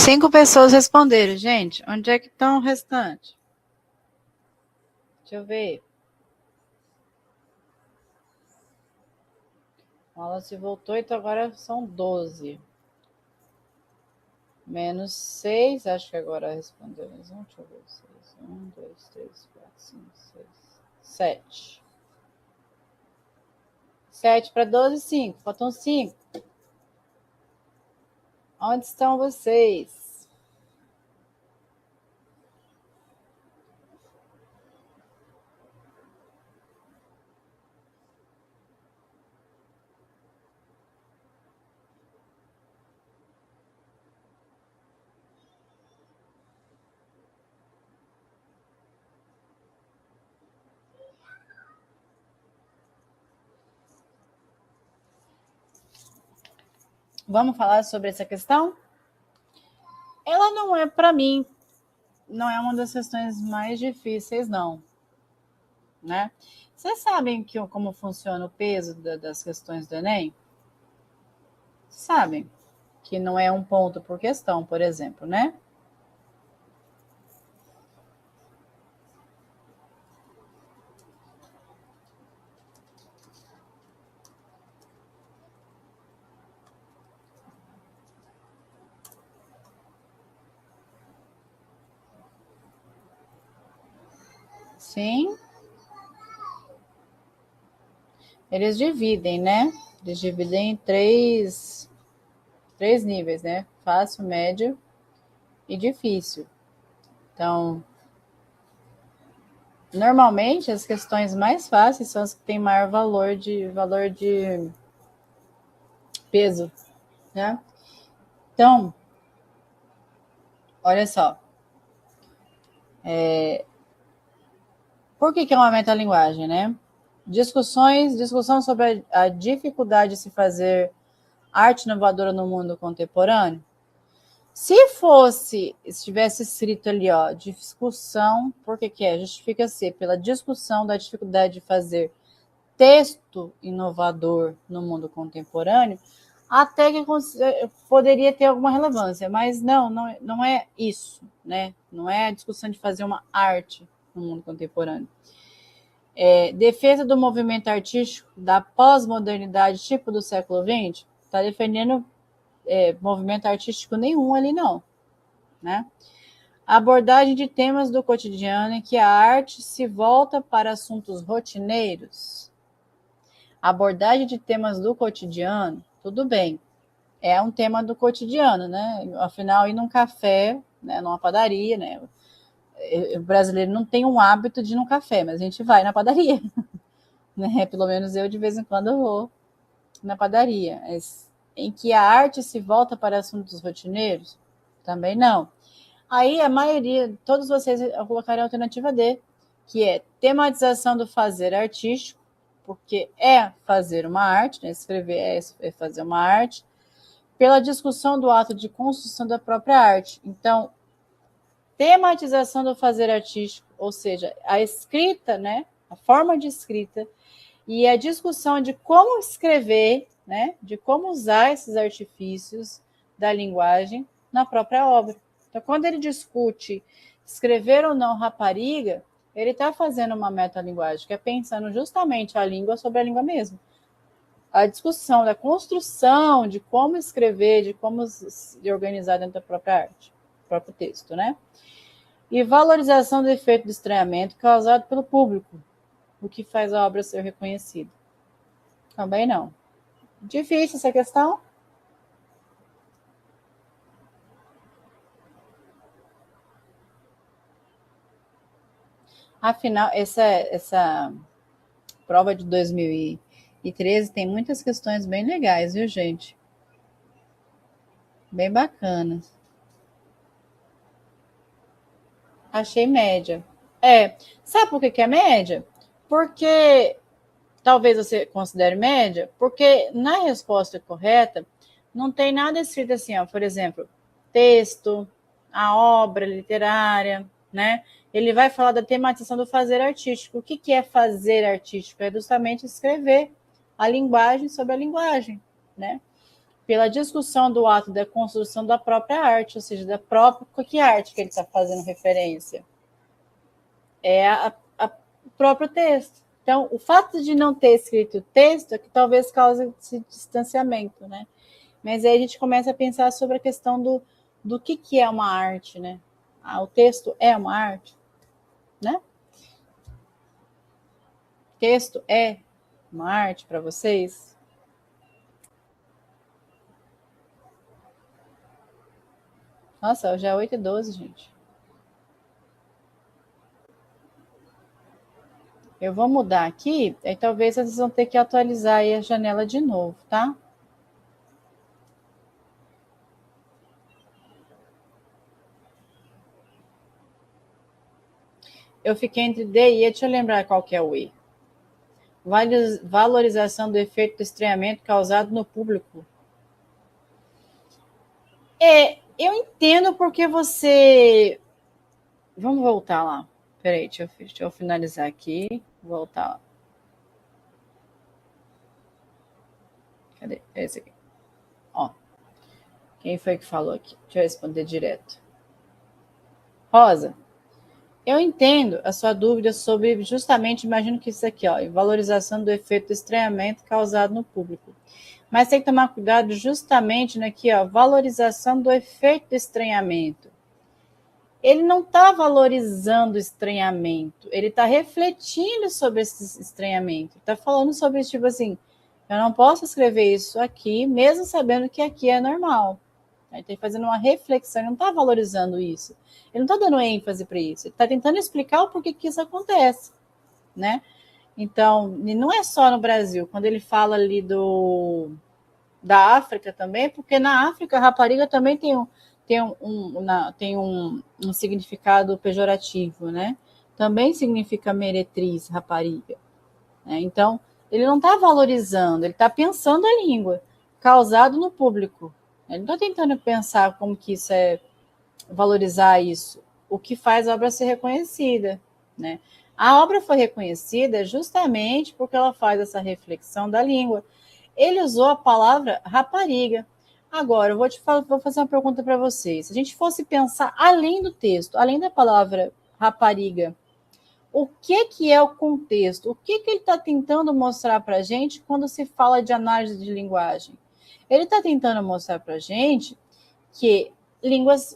5 pessoas responderam. Gente, onde é que estão o restante? Deixa eu ver. O Wallace voltou, então agora são 12. Menos 6, acho que agora respondeu mais um. Deixa eu ver. 6, 1, 2, 3, 4, 5, 6, 7. 7 para 12, 5. Faltam 5. Onde estão vocês? Vamos falar sobre essa questão? Ela não é, para mim, não é uma das questões mais difíceis, não. Né? Vocês sabem como funciona o peso das questões do Enem? Sabem que não é um ponto por questão, por exemplo, né? Sim. Eles dividem, né? Eles dividem em três níveis, né? Fácil, médio e difícil. Então, normalmente as questões mais fáceis são as que têm maior valor de peso, né? Então, olha só. Por que é uma metalinguagem, né? Discussão sobre a dificuldade de se fazer arte inovadora no mundo contemporâneo. Se estivesse escrito ali, ó, discussão, por que é? Justifica-se pela discussão da dificuldade de fazer texto inovador no mundo contemporâneo, até que poderia ter alguma relevância, mas não é isso, né? Não é a discussão de fazer uma arte no mundo contemporâneo. Defesa do movimento artístico da pós-modernidade tipo do século XX, está defendendo movimento artístico nenhum ali não, né? Abordagem de temas do cotidiano em que a arte se volta para assuntos rotineiros. Abordagem de temas do cotidiano, tudo bem, é um tema do cotidiano, né? Afinal, ir num café, né, numa padaria, né? O brasileiro não tem um hábito de ir num café, mas a gente vai na padaria, né? Pelo menos eu de vez em quando vou na padaria. Em que a arte se volta para assuntos rotineiros? Também não. Aí a maioria, todos vocês colocarem a alternativa D, que é tematização do fazer artístico, porque é fazer uma arte, né? Escrever é fazer uma arte, pela discussão do ato de construção da própria arte. Então, tematização do fazer artístico, ou seja, a escrita, né? A forma de escrita e a discussão de como escrever, né? De como usar esses artifícios da linguagem na própria obra. Então, quando ele discute escrever ou não rapariga, ele está fazendo uma metalinguagem, que é pensando justamente a língua sobre a língua mesmo. A discussão da construção de como escrever, de como se organizar dentro da própria arte, do próprio texto, né? E valorização do efeito do estranhamento causado pelo público, o que faz a obra ser reconhecida. Também não. Difícil essa questão? Afinal, essa prova de 2013 tem muitas questões bem legais, viu, gente? Bem bacanas. Achei média. Sabe por que é média? Porque, talvez você considere média, porque na resposta correta não tem nada escrito assim, ó, por exemplo, texto, a obra literária, né? Ele vai falar da tematização do fazer artístico. O que é fazer artístico? É justamente escrever a linguagem sobre a linguagem, né? pela discussão do ato da construção da própria arte, ou seja, da própria que arte que ele está fazendo referência. É o próprio texto. Então, o fato de não ter escrito o texto é que talvez cause esse distanciamento, né? Mas aí a gente começa a pensar sobre a questão do que é uma arte, né? O texto é uma arte, né? Texto é uma arte para vocês? Nossa, já é 8h12, gente. Eu vou mudar aqui, aí talvez vocês vão ter que atualizar aí a janela de novo, tá? Eu fiquei entre D e E, deixa eu lembrar qual que é o E. Valorização do efeito do estranhamento causado no público. Eu entendo porque você... Vamos voltar lá. Peraí, deixa eu finalizar aqui. Voltar lá. Cadê? Esse aqui. Ó. Quem foi que falou aqui? Deixa eu responder direto. Rosa, eu entendo a sua dúvida sobre justamente, imagino que isso aqui, ó, valorização do efeito do estranhamento causado no público. Mas tem que tomar cuidado justamente aqui, ó, valorização do efeito do estranhamento. Ele não está valorizando o estranhamento, ele está refletindo sobre esse estranhamento. Está falando sobre, tipo assim, eu não posso escrever isso aqui, mesmo sabendo que aqui é normal. Ele está fazendo uma reflexão, ele não está valorizando isso. Ele não está dando ênfase para isso. Ele está tentando explicar o porquê que isso acontece, né? Então, não é só no Brasil. Quando ele fala ali da África também, porque na África a rapariga também tem um significado pejorativo, né? Também significa meretriz, rapariga. Né? Então, ele não está valorizando, ele está pensando a língua, causado no público. Ele não está tentando pensar como que isso é valorizar isso, o que faz a obra ser reconhecida, né? A obra foi reconhecida justamente porque ela faz essa reflexão da língua. Ele usou a palavra rapariga. Agora, eu vou fazer uma pergunta para vocês. Se a gente fosse pensar além do texto, além da palavra rapariga, o que é o contexto? O que ele está tentando mostrar para a gente quando se fala de análise de linguagem? Ele está tentando mostrar para a gente que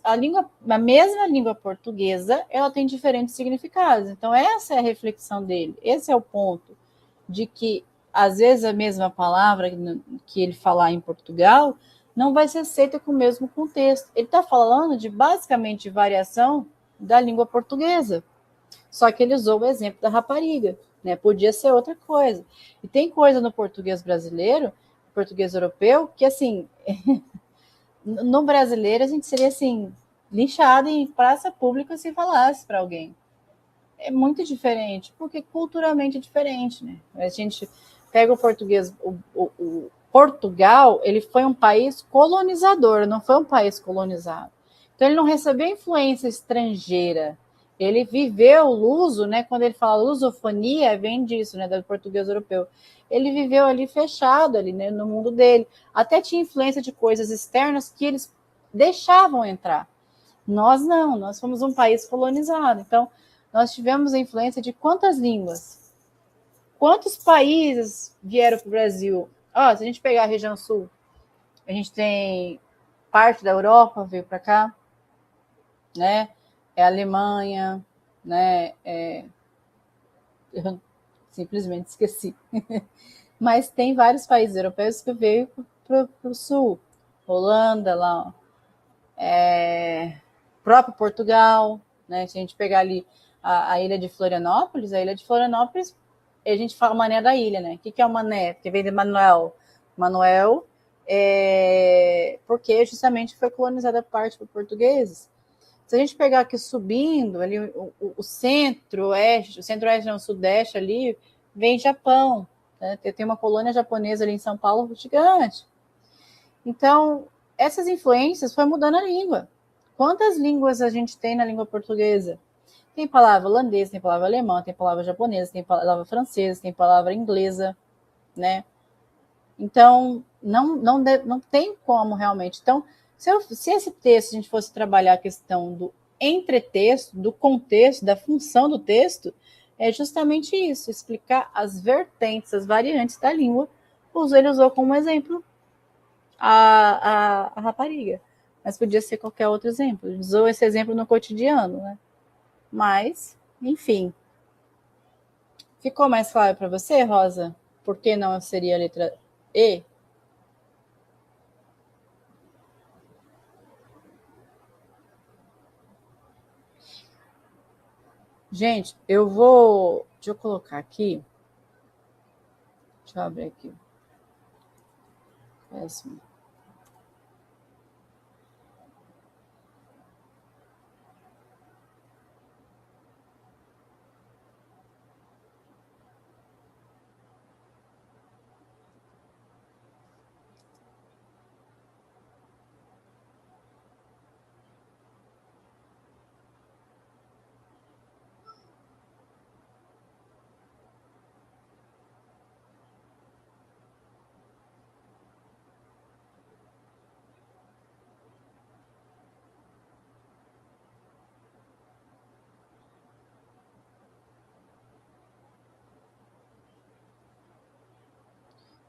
a mesma língua portuguesa, ela tem diferentes significados. Então, essa é a reflexão dele. Esse é o ponto de que, às vezes, a mesma palavra que ele falar em Portugal não vai ser aceita com o mesmo contexto. Ele está falando basicamente, de variação da língua portuguesa. Só que ele usou o exemplo da rapariga, né? Podia ser outra coisa. E tem coisa no português brasileiro, português europeu, que, assim, no brasileiro a gente seria, assim, linchado em praça pública se falasse para alguém. É muito diferente, porque culturalmente é diferente, né? A gente pega o português, o Portugal, ele foi um país colonizador, não foi um país colonizado. Então, ele não recebeu influência estrangeira. Ele viveu o luso, né? Quando ele fala lusofonia, vem disso, né? Do português europeu. Ele viveu ali fechado, ali, né, no mundo dele. Até tinha influência de coisas externas que eles deixavam entrar. Nós não, nós fomos um país colonizado. Então, nós tivemos a influência de quantas línguas? Quantos países vieram para o Brasil? Se a gente pegar a região sul, a gente tem parte da Europa veio para cá, né? É a Alemanha, né? Eu simplesmente esqueci. Mas tem vários países europeus que veio para o sul. Holanda, lá, próprio Portugal, né? Se a gente pegar ali a ilha de Florianópolis, a gente fala mané da ilha, né? O que é o mané? Porque vem de Manuel. Manuel porque justamente foi colonizada parte por portugueses. Se a gente pegar aqui subindo, ali o centro-oeste, o sudeste ali, vem Japão. Né? Tem uma colônia japonesa ali em São Paulo gigante. Então, essas influências foram mudando a língua. Quantas línguas a gente tem na língua portuguesa? Tem palavra holandesa, tem palavra alemã, tem palavra japonesa, tem palavra francesa, tem palavra inglesa, né? Então, não tem como realmente. Então, se esse texto a gente fosse trabalhar a questão do entretexto, do contexto, da função do texto, é justamente isso, explicar as vertentes, as variantes da língua. Ele usou como exemplo a rapariga, mas podia ser qualquer outro exemplo. Ele usou esse exemplo no cotidiano, né? Mas, enfim. Ficou mais claro para você, Rosa? Por que não seria a letra E? Gente, deixa eu colocar aqui. Deixa eu abrir aqui. Péssimo.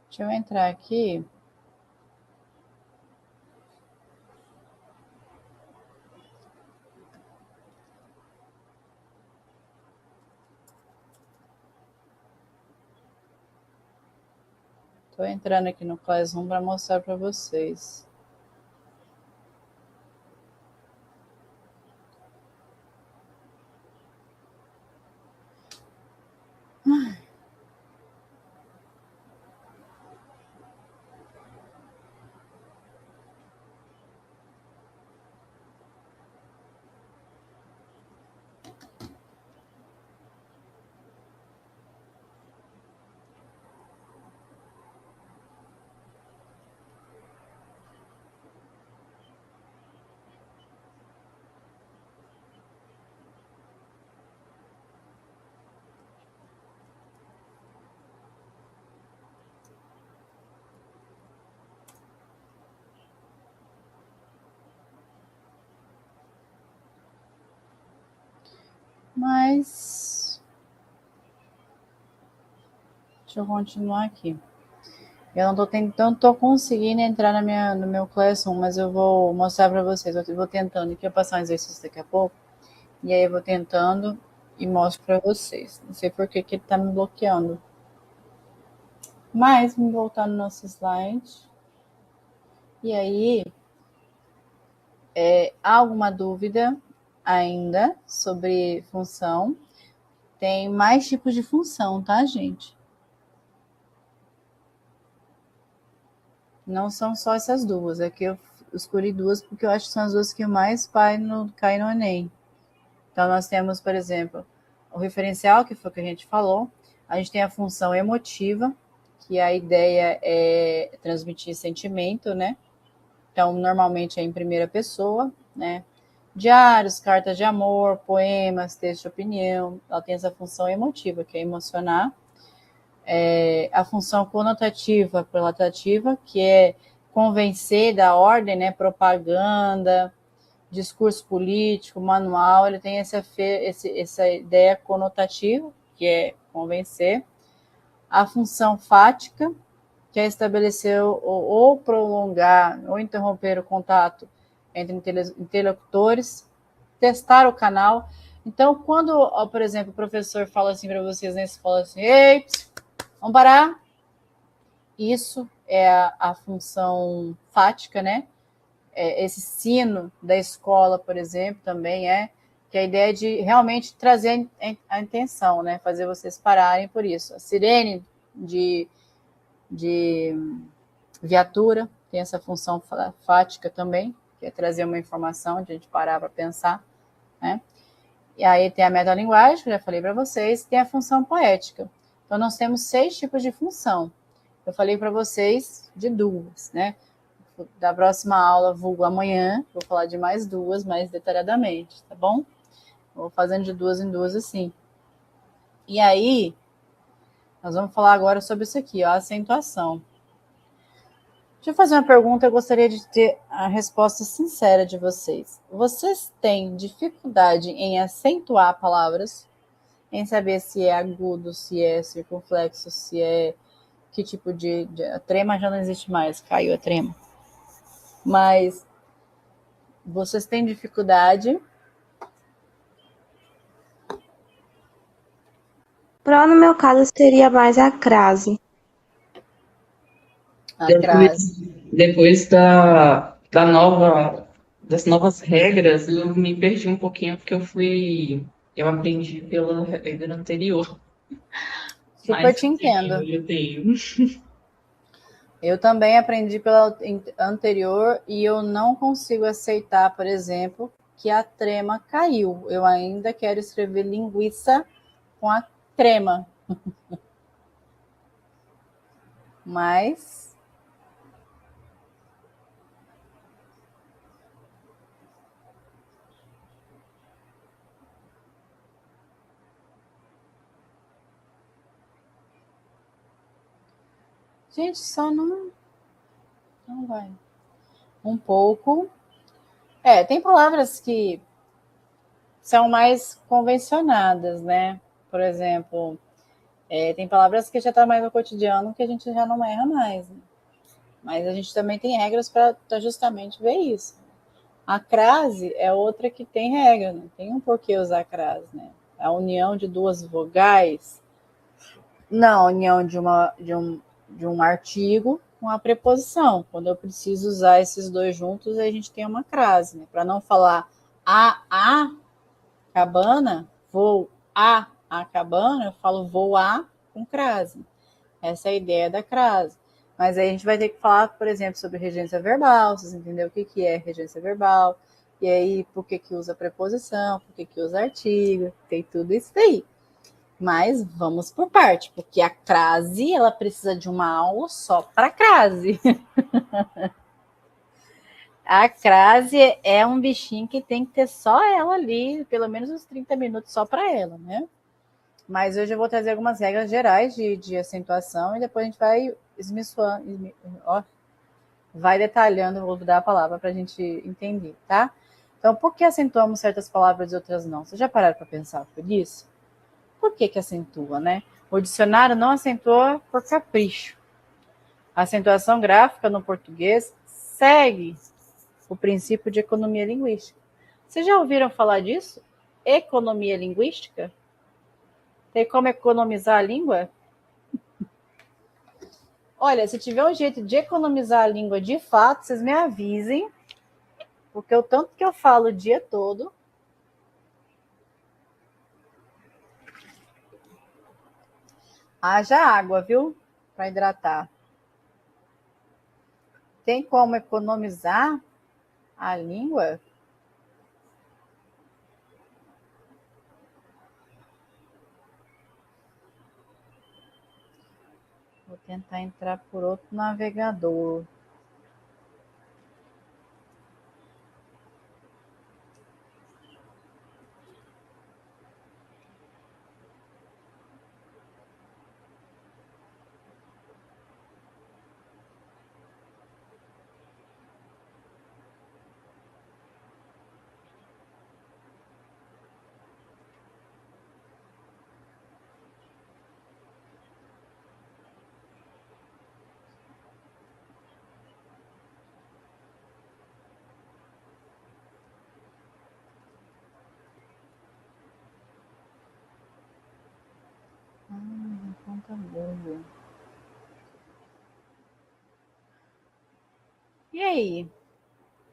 Deixa eu entrar aqui. Estou entrando aqui no Classroom para mostrar para vocês. Mas deixa eu continuar aqui. Eu não tô conseguindo entrar no meu Classroom, mas eu vou mostrar para vocês. Eu vou tentando aqui, eu passar um exercício daqui a pouco. E aí eu vou tentando e mostro para vocês. Não sei por que ele tá me bloqueando. Mas, vamos voltar no nosso slide. E aí, há alguma dúvida ainda sobre função? Tem mais tipos de função, tá, gente? Não são só essas duas. Aqui eu escolhi duas porque eu acho que são as duas que mais caem no Enem. Então, nós temos, por exemplo, o referencial, que foi o que a gente falou. A gente tem a função emotiva, que a ideia é transmitir sentimento, né? Então, normalmente é em primeira pessoa, né? Diários, cartas de amor, poemas, texto de opinião. Ela tem essa função emotiva, que é emocionar. A função conotativa, prelativa, que é convencer da ordem, né? Propaganda, discurso político, manual, ele tem essa ideia conotativa, que é convencer. A função fática, que é estabelecer ou prolongar ou interromper o contato entre interlocutores, testar o canal. Então, quando, por exemplo, o professor fala assim para vocês na escola, assim, ei, vamos parar. Isso é a função fática, né? Esse sino da escola, por exemplo, também que a ideia de realmente trazer a intenção, né? Fazer vocês pararem por isso. A sirene de viatura tem essa função fática também, que é trazer uma informação, de a gente parar para pensar, né? E aí tem a metalinguagem, que eu já falei para vocês, tem a função poética. Então, nós temos 6 tipos de função. Eu falei para vocês de 2, né? Da próxima aula, vulgo amanhã, vou falar de mais 2, mais detalhadamente, tá bom? Vou fazendo de 2 em 2 assim. E aí, nós vamos falar agora sobre isso aqui, ó, a acentuação. Deixa eu fazer uma pergunta, eu gostaria de ter a resposta sincera de vocês. Vocês têm dificuldade em acentuar palavras? Em saber se é agudo, se é circunflexo, se é que tipo de... A trema já não existe mais, caiu a trema. Mas vocês têm dificuldade? No meu caso, seria mais a crase. A Depois, crase. depois das novas regras, eu me perdi um pouquinho porque eu aprendi pela regra anterior, Super mas te entendo. hoje eu tenho. Eu também aprendi pela anterior e eu não consigo aceitar, por exemplo, que a trema caiu. Eu ainda quero escrever linguiça com a trema. Mas gente, só não vai. Um pouco. Tem palavras que são mais convencionadas, né? Por exemplo, tem palavras que já tá mais no cotidiano que a gente já não erra mais. Né? Mas a gente também tem regras para justamente ver isso. A crase é outra que tem regra, não tem um porquê usar a crase, né? A união de duas vogais, não, a união de um artigo com a preposição. Quando eu preciso usar esses dois juntos, a gente tem uma crase, né? Para não falar a cabana, vou a cabana, eu falo vou a com crase. Essa é a ideia da crase. Mas aí a gente vai ter que falar, por exemplo, sobre regência verbal, vocês entenderam o que é regência verbal, e aí por que usa preposição, por que usa artigo, tem tudo isso daí. Mas vamos por parte, porque a crase, ela precisa de uma aula só para crase. A crase é um bichinho que tem que ter só ela ali, pelo menos uns 30 minutos só para ela, né? Mas hoje eu vou trazer algumas regras gerais de acentuação e depois a gente vai esmiuçando, vai detalhando, vou dar a palavra para a gente entender, tá? Então, por que acentuamos certas palavras e outras não? Vocês já pararam para pensar por isso? Por que acentua, né? O dicionário não acentua por capricho. A acentuação gráfica no português segue o princípio de economia linguística. Vocês já ouviram falar disso? Economia linguística? Tem como economizar a língua? Olha, se tiver um jeito de economizar a língua de fato, vocês me avisem, porque o tanto que eu falo o dia todo. Haja água, viu? Para hidratar. Tem como economizar a língua? Vou tentar entrar por outro navegador. Conta boa. E aí,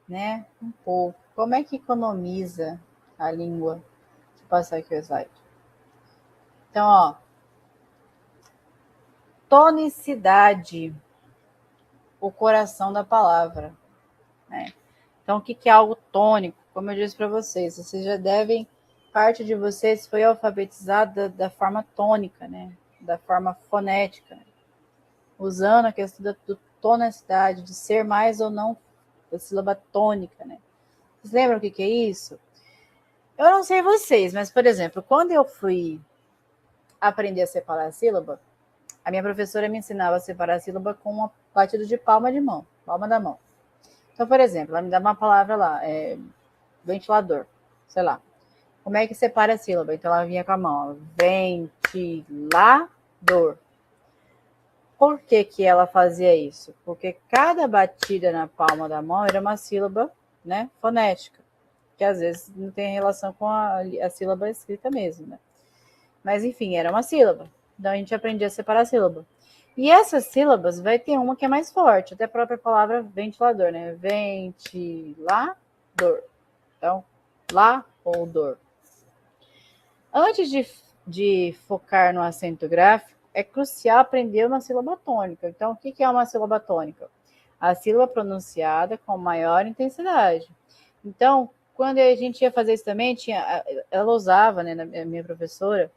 né? Um pouco. Como é que economiza a língua? Deixa eu passar aqui o slide. Então, ó. Tonicidade. O coração da palavra. Né? Então, o que é algo tônico? Como eu disse para vocês já devem, parte de vocês foi alfabetizada da forma tônica, né? Da forma fonética, usando a questão da tonicidade, de ser mais ou não a sílaba tônica, né? Vocês lembram o que é isso? Eu não sei vocês, mas, por exemplo, quando eu fui aprender a separar a sílaba, a minha professora me ensinava a separar a sílaba com uma batida de palma de mão. palma da mão. Então, por exemplo, ela me dá uma palavra lá, ventilador, sei lá. Como é que separa a sílaba? Então, ela vinha com a mão, ó, ventilador. Por que que ela fazia isso? Porque cada batida na palma da mão era uma sílaba, né, fonética, que às vezes não tem relação com a sílaba escrita mesmo, né? Mas, enfim, era uma sílaba. Então, a gente aprendia a separar a sílaba. E essas sílabas vai ter uma que é mais forte, até a própria palavra ventilador, né? Ventilador. Então, lá ou dor. Antes de focar no acento gráfico, é crucial aprender uma sílaba tônica. Então, o que é uma sílaba tônica? A sílaba pronunciada com maior intensidade. Então, quando a gente ia fazer isso também, ela usava, né, a minha professora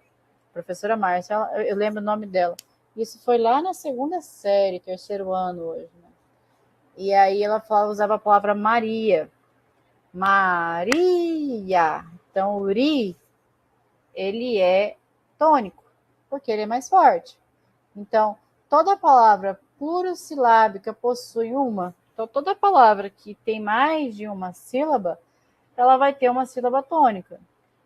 Márcia, eu lembro o nome dela. Isso foi lá na segunda série, terceiro ano hoje, né? E aí ela usava a palavra Maria. Maria. Então, o ri, ele é tônico, porque ele é mais forte. Então, toda palavra plurissilábica possui uma. Então, toda palavra que tem mais de uma sílaba, ela vai ter uma sílaba tônica,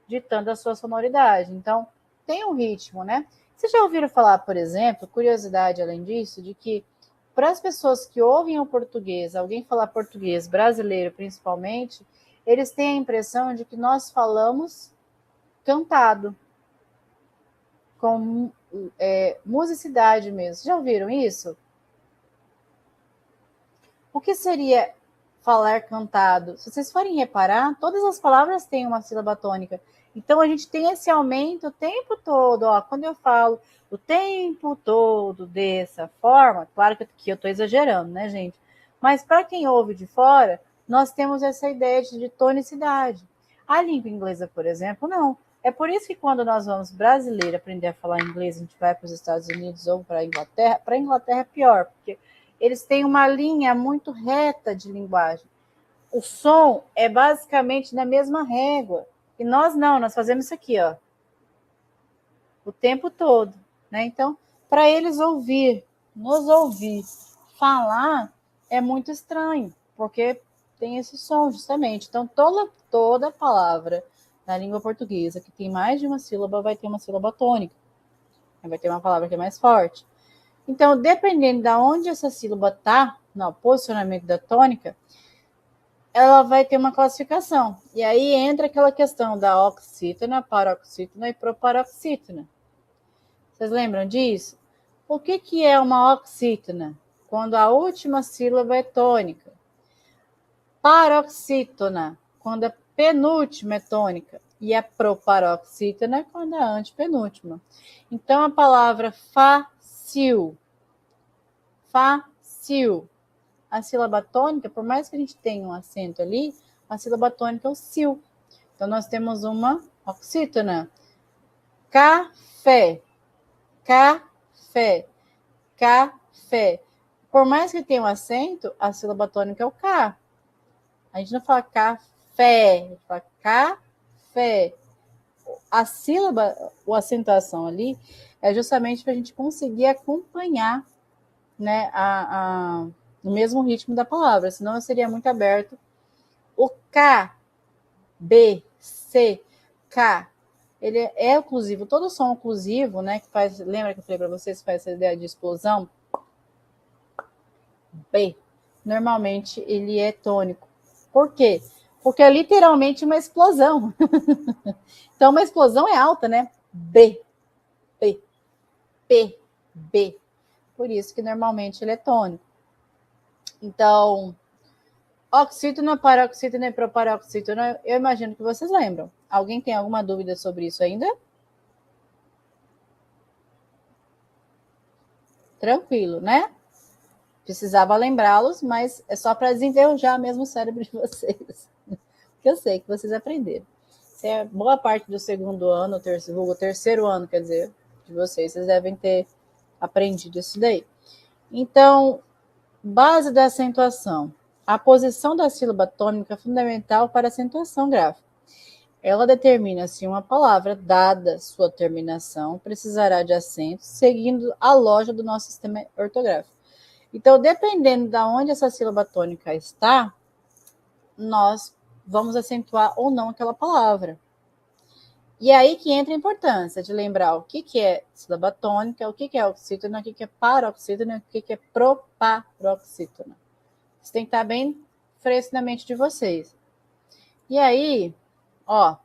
ditando a sua sonoridade. Então, tem um ritmo, né? Vocês já ouviram falar, por exemplo, curiosidade além disso, de que para as pessoas que ouvem o português, alguém falar português brasileiro principalmente, eles têm a impressão de que nós falamos cantado, com musicidade mesmo. Já ouviram isso? O que seria falar cantado? Se vocês forem reparar, todas as palavras têm uma sílaba tônica. Então, a gente tem esse aumento o tempo todo. Ó, quando eu falo o tempo todo dessa forma, claro que eu estou exagerando, né, gente? Mas para quem ouve de fora, nós temos essa ideia de tonicidade. A língua inglesa, por exemplo, não. É por isso que quando nós vamos brasileiro aprender a falar inglês, a gente vai para os Estados Unidos ou para a Inglaterra é pior, porque eles têm uma linha muito reta de linguagem. O som é basicamente na mesma régua. E nós não, nós fazemos isso aqui, ó, o tempo todo, né? Então, para eles nos ouvir falar é muito estranho, porque tem esse som justamente. Então, toda palavra na língua portuguesa que tem mais de uma sílaba vai ter uma sílaba tônica. Vai ter uma palavra que é mais forte. Então, dependendo de onde essa sílaba está, no posicionamento da tônica, ela vai ter uma classificação. E aí entra aquela questão da oxítona, paroxítona e proparoxítona. Vocês lembram disso? O que é uma oxítona? Quando a última sílaba é tônica. Paroxítona, quando a penúltima é tônica. E a proparoxítona, quando é a antepenúltima. Então, a palavra fácil. A sílaba tônica, por mais que a gente tenha um acento ali, a sílaba tônica é o sil. Então, nós temos uma oxítona. Café. Por mais que tenha um acento, a sílaba tônica é o K. A gente não fala café, a gente fala café. A sílaba, ou acentuação ali, é justamente para a gente conseguir acompanhar, né, no mesmo ritmo da palavra, senão seria muito aberto. O K, B, C, K, ele é oclusivo. Todo som oclusivo, né, que faz, lembra que eu falei para vocês, faz essa ideia de explosão? B, normalmente ele é tônico. Por quê? Porque é literalmente uma explosão. Então, uma explosão é alta, né? B. Por isso que normalmente ele é tônico. Então, oxítona, paroxítona e proparoxítona, eu imagino que vocês lembram. Alguém tem alguma dúvida sobre isso ainda? Tranquilo, né? Precisava lembrá-los, mas é só para desenverrujar mesmo o cérebro de vocês. Que eu sei que vocês aprenderam. Se é boa parte do segundo ano, terceiro ano, quer dizer, de vocês devem ter aprendido isso daí. Então, base da acentuação. A posição da sílaba tônica é fundamental para a acentuação gráfica. Ela determina se uma palavra, dada sua terminação, precisará de acento, seguindo a lógica do nosso sistema ortográfico. Então, dependendo de onde essa sílaba tônica está, nós vamos acentuar ou não aquela palavra. E aí que entra a importância de lembrar o que é sílaba tônica, o que é oxítona, o que é paroxítona, o que é proparoxítona. Isso tem que estar bem fresco na mente de vocês. E aí, ó,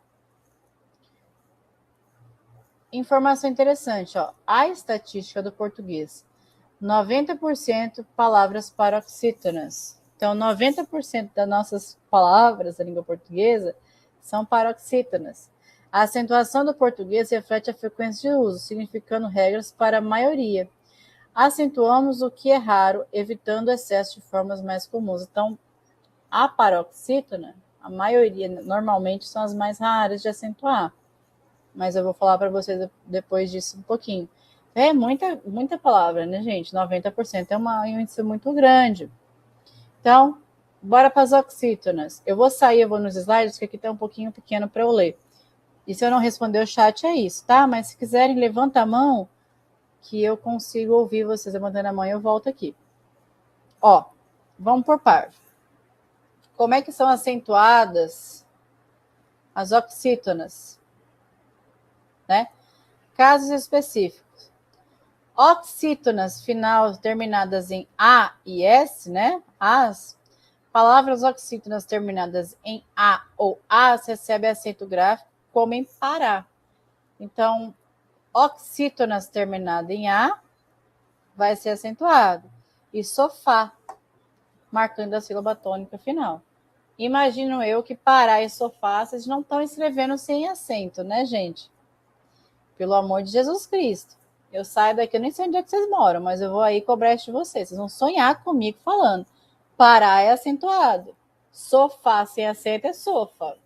informação interessante, ó, a estatística do português, 90% palavras paroxítonas. Então, 90% das nossas palavras da língua portuguesa são paroxítonas. A acentuação do português reflete a frequência de uso, significando regras para a maioria. Acentuamos o que é raro, evitando o excesso de formas mais comuns. Então, a paroxítona, a maioria, normalmente, são as mais raras de acentuar. Mas eu vou falar para vocês depois disso um pouquinho. É muita palavra, né, gente? 90% é um índice muito grande. Então, bora para as oxítonas. Eu vou sair, eu vou nos slides, que aqui está um pouquinho pequeno para eu ler. E se eu não responder o chat, é isso, tá? Mas se quiserem, levanta a mão, que eu consigo ouvir vocês levantando a mão e eu volto aqui. Ó, vamos por parte. Como é que são acentuadas as oxítonas? Né? Casos específicos. Oxítonas final terminadas em A e S, né? As palavras oxítonas terminadas em A ou As recebem acento gráfico como em Pará. Então, oxítonas terminada em A vai ser acentuado. E sofá, marcando a sílaba tônica final. Imagino eu que Pará e sofá, vocês não estão escrevendo sem acento, né, gente? Pelo amor de Jesus Cristo. Eu saio daqui, eu nem sei onde é que vocês moram, mas eu vou aí cobrar de vocês. Vocês vão sonhar comigo falando. Pará é acentuado. Sofá sem acento é sofa.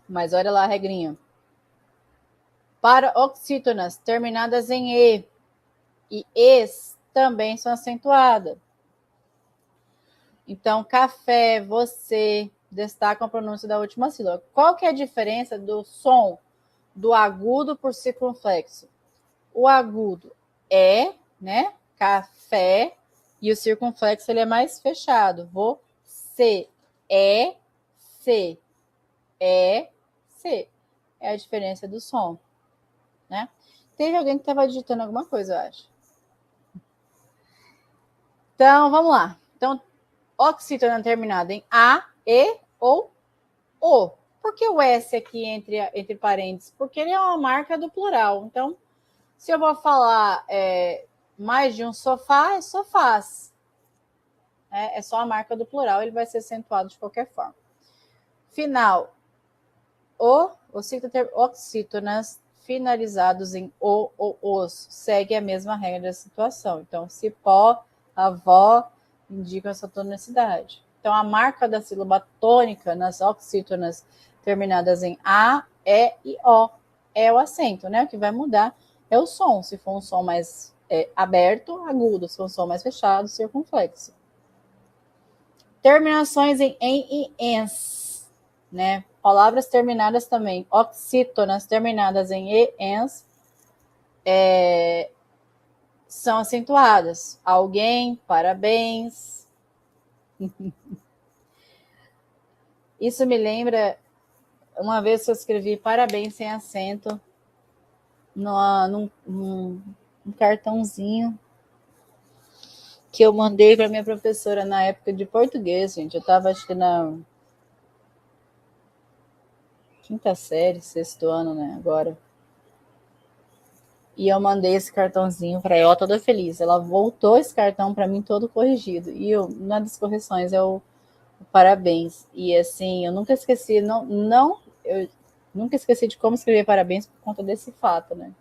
Mas olha lá a regrinha. Para oxítonas terminadas em e es também são acentuadas. Então, café, você, destaca a pronúncia da última sílaba. Qual que é a diferença do som do agudo por circunflexo? O agudo é, né? Café, e o circunflexo ele é mais fechado. Você é, se é, se. É a diferença do som, né? Teve alguém que estava digitando alguma coisa, eu acho. Então, vamos lá. Então, oxítona terminada em A, E ou O. Por que o S aqui entre parênteses? Porque ele é uma marca do plural. Então, se eu vou falar mais de um sofá, é sofás. É só a marca do plural, ele vai ser acentuado de qualquer forma. Final. Oxítonas finalizados em o ou os. Segue a mesma regra da situação. Então, cipó, avó, indicam essa tonicidade. Então, a marca da sílaba tônica nas oxítonas terminadas em A, E e O é o acento, né? O que vai mudar é o som. Se for um som mais aberto, agudo. Se for um som mais fechado, circunflexo. Terminações em e ens, né? Palavras terminadas também, oxítonas terminadas em e ens, são acentuadas. Alguém, parabéns. Isso me lembra uma vez que eu escrevi parabéns sem acento num cartãozinho que eu mandei para minha professora na época de português, gente. Eu estava, acho que na quinta série, sexto ano, né, agora. E eu mandei esse cartãozinho para ela toda feliz. Ela voltou esse cartão para mim todo corrigido. E uma das correções é o parabéns. E assim, eu nunca esqueci, eu nunca esqueci de como escrever parabéns por conta desse fato, né?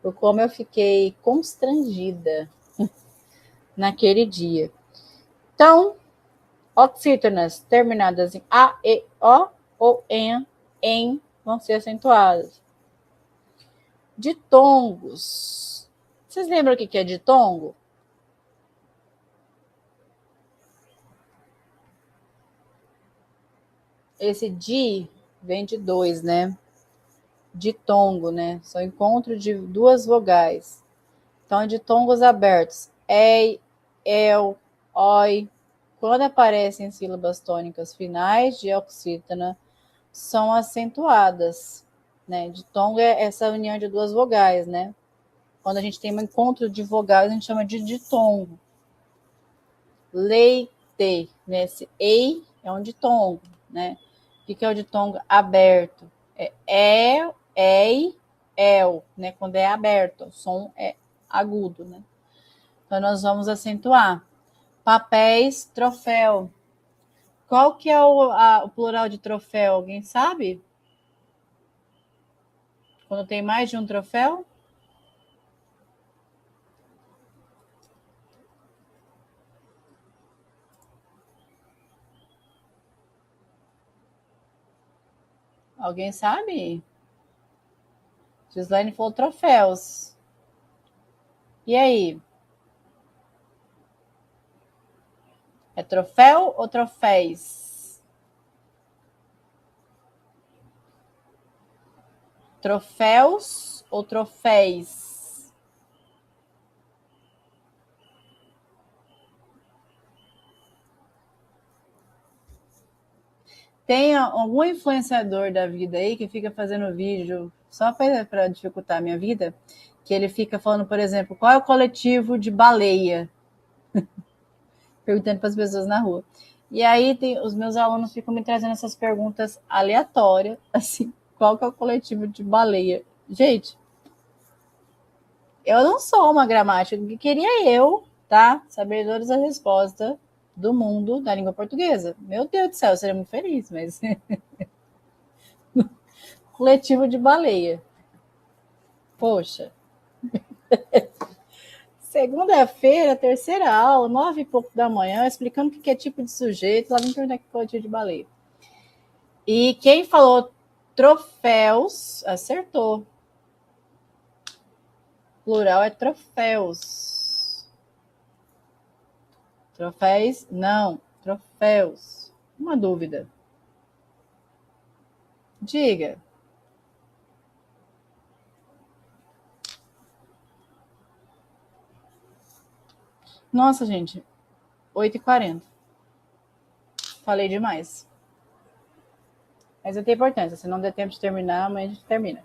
Por como eu fiquei constrangida naquele dia. Então, oxítonas terminadas em A, E, O ou em vão ser acentuadas. Ditongos. Vocês lembram o que é ditongo? Esse di vem de dois, né? ditongo, né? São encontro de duas vogais. Então, ditongos abertos. Ei, el, oi. Quando aparecem sílabas tônicas finais de oxítona, são acentuadas, né? Ditongo é essa união de duas vogais, né? Quando a gente tem um encontro de vogais, a gente chama de ditongo. Leite, né? Esse ei é um ditongo, né? O que é o ditongo aberto? É, ei, el, né? Quando é aberto, o som é agudo, né? Então, nós vamos acentuar. Papéis, troféu. Qual que é o plural de troféu? Alguém sabe? Quando tem mais de um troféu? Alguém sabe? Gislaine falou troféus. E aí? É troféu ou troféis? Troféus ou troféis? Tem algum influenciador da vida aí que fica fazendo vídeo só para dificultar a minha vida, que ele fica falando, por exemplo, qual é o coletivo de baleia? Perguntando para as pessoas na rua. E aí os meus alunos ficam me trazendo essas perguntas aleatórias, assim, qual que é o coletivo de baleia? Gente, eu não sou uma gramática, que queria eu, tá? Sabedores da resposta do mundo da língua portuguesa. Meu Deus do céu, eu seria muito feliz, mas coletivo de baleia. Poxa. Segunda-feira, terceira aula, 9h pouco da manhã, explicando o que é tipo de sujeito, lá no perguntar que é coletivo de baleia. E quem falou troféus, acertou. Plural é troféus. Troféis? Não, troféus. Uma dúvida. Diga. Nossa, gente, 8h40. Falei demais. Mas não tem importância. Se não der tempo de terminar, amanhã a gente termina.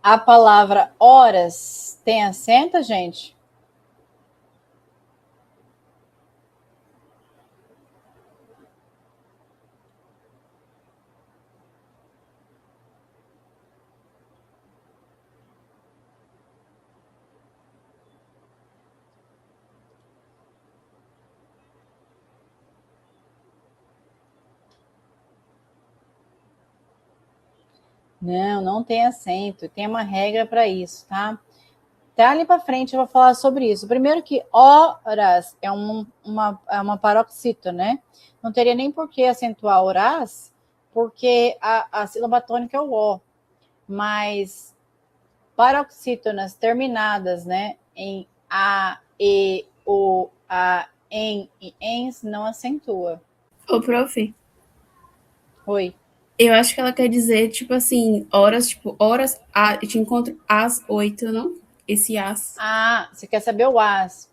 A palavra horas tem acento, gente? Não, não tem acento. Tem uma regra para isso, tá? Até ali para frente eu vou falar sobre isso. Primeiro que horas é uma paroxítona, né? Não teria nem por que acentuar horas, porque a sílaba tônica é o O. Mas paroxítonas terminadas, né, em A, E, O, A, em e ens não acentua. Ô, prof, Oi. eu acho que ela quer dizer, tipo assim, horas, eu te encontro às 8, não? Esse às. Ah, você quer saber o as?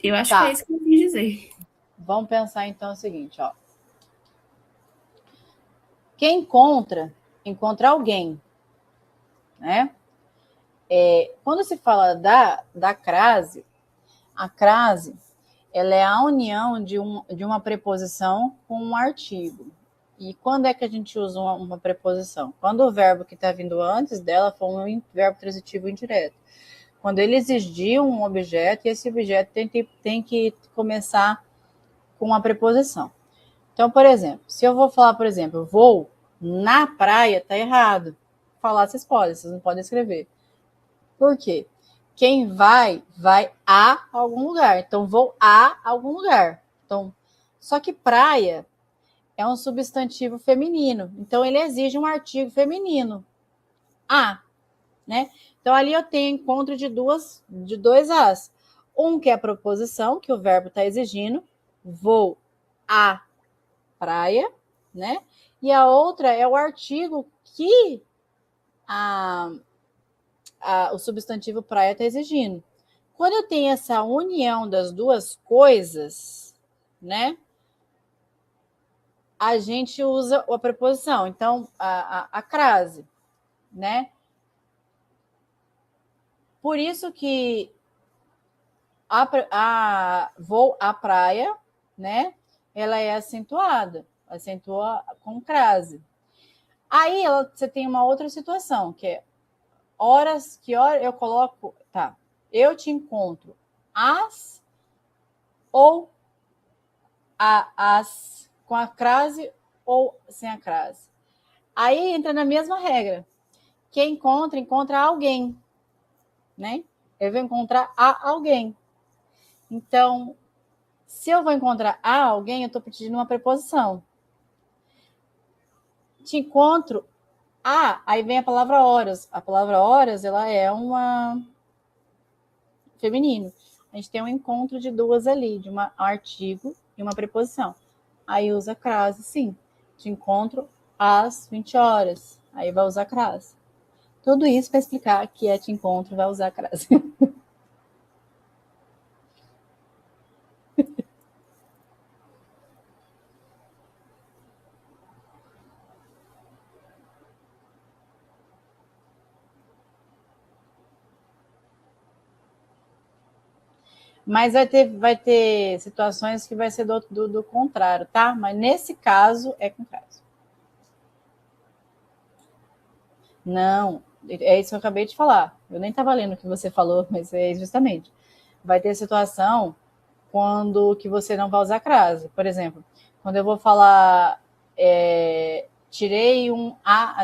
Eu acho Tá. que é isso que eu quis dizer. Vamos pensar então o seguinte, ó. Quem encontra alguém, né? Quando se fala da crase, a crase, ela é a união de uma preposição com um artigo. E quando é que a gente usa uma preposição? Quando o verbo que está vindo antes dela for um verbo transitivo indireto. Quando ele exigir um objeto, e esse objeto tem que começar com uma preposição. Então, por exemplo, se eu vou falar, por exemplo, vou na praia, tá errado. Falar vocês podem, vocês não podem escrever. Por quê? Quem vai a algum lugar. Então, vou a algum lugar. Então, só que praia é um substantivo feminino. Então, ele exige um artigo feminino. A, né? Então, ali eu tenho encontro de dois as. Um que é a proposição, que o verbo está exigindo. Vou à praia, né? E a outra é o artigo que o substantivo praia está exigindo. Quando eu tenho essa união das duas coisas, né? A gente usa a preposição. Então, a crase, né? Por isso que vou à praia, né? Ela é acentuada, acentua com crase. Aí você tem uma outra situação, que é que hora eu coloco, tá? Eu te encontro as ou as com a crase ou sem a crase. Aí entra na mesma regra. Quem encontra alguém, né? Eu vou encontrar a alguém. Então, se eu vou encontrar a alguém, eu estou pedindo uma preposição. Te encontro aí vem a palavra horas. A palavra horas, ela é uma feminino. A gente tem um encontro de duas ali, de um artigo e uma preposição. Aí usa crase, sim. Te encontro às 20 horas. Aí vai usar crase. Tudo isso para explicar que te encontro vai usar crase. Mas vai ter situações que vai ser do contrário, tá? Mas nesse caso é com crase. Não, é isso que eu acabei de falar. Eu nem estava lendo o que você falou, mas é justamente. Vai ter situação quando que você não vai usar crase. Por exemplo, quando eu vou falar tirei um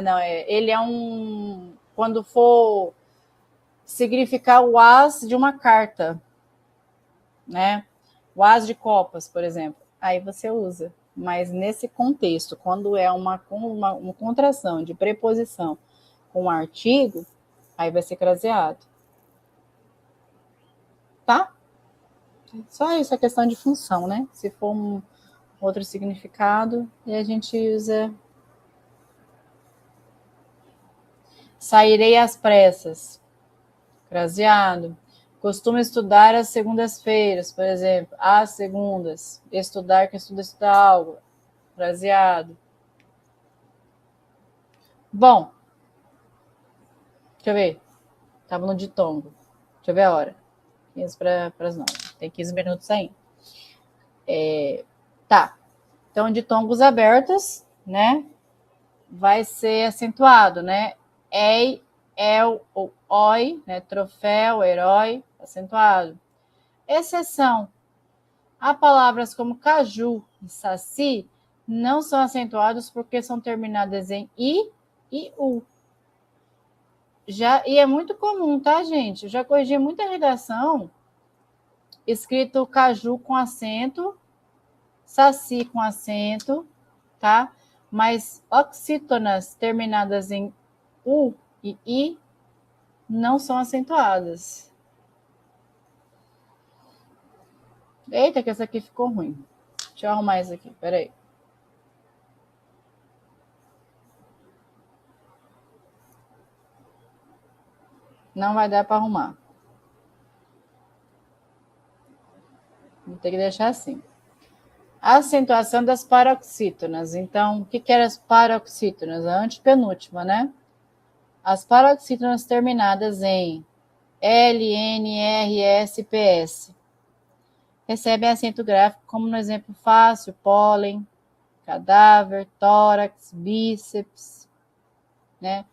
não, ele é um quando for significar o as de uma carta, né? O as de copas, por exemplo. Aí você usa. Mas nesse contexto, quando é uma contração de preposição com um artigo, aí vai ser craseado. Tá? Só isso, a questão de função, né? Se for um outro significado, e a gente usa sairei às pressas, craseado. Costumo estudar às segundas-feiras, por exemplo, às segundas. Estudar, que estuda algo, craseado. Bom, deixa eu ver. Estava no ditongo. Deixa eu ver a hora. 15 para as 9. Tem 15 minutos ainda. Tá. Então, ditongos abertos, né? Vai ser acentuado, né? Ei, el ou oi, né? Troféu, herói, acentuado. Exceção. Há palavras como caju e saci não são acentuados porque são terminadas em i e u. E é muito comum, tá, gente? Eu já corrigi muita redação escrito caju com acento, saci com acento, tá? Mas oxítonas terminadas em u e i não são acentuadas. Eita, que essa aqui ficou ruim. Deixa eu arrumar isso aqui, peraí. Não vai dar para arrumar. Vou ter que deixar assim. A acentuação das paroxítonas. Então, o que eram as paroxítonas? A antepenúltima, né? As paroxítonas terminadas em L, N, R, S, PS recebem acento gráfico, como no exemplo fácil, pólen, cadáver, tórax, bíceps, né?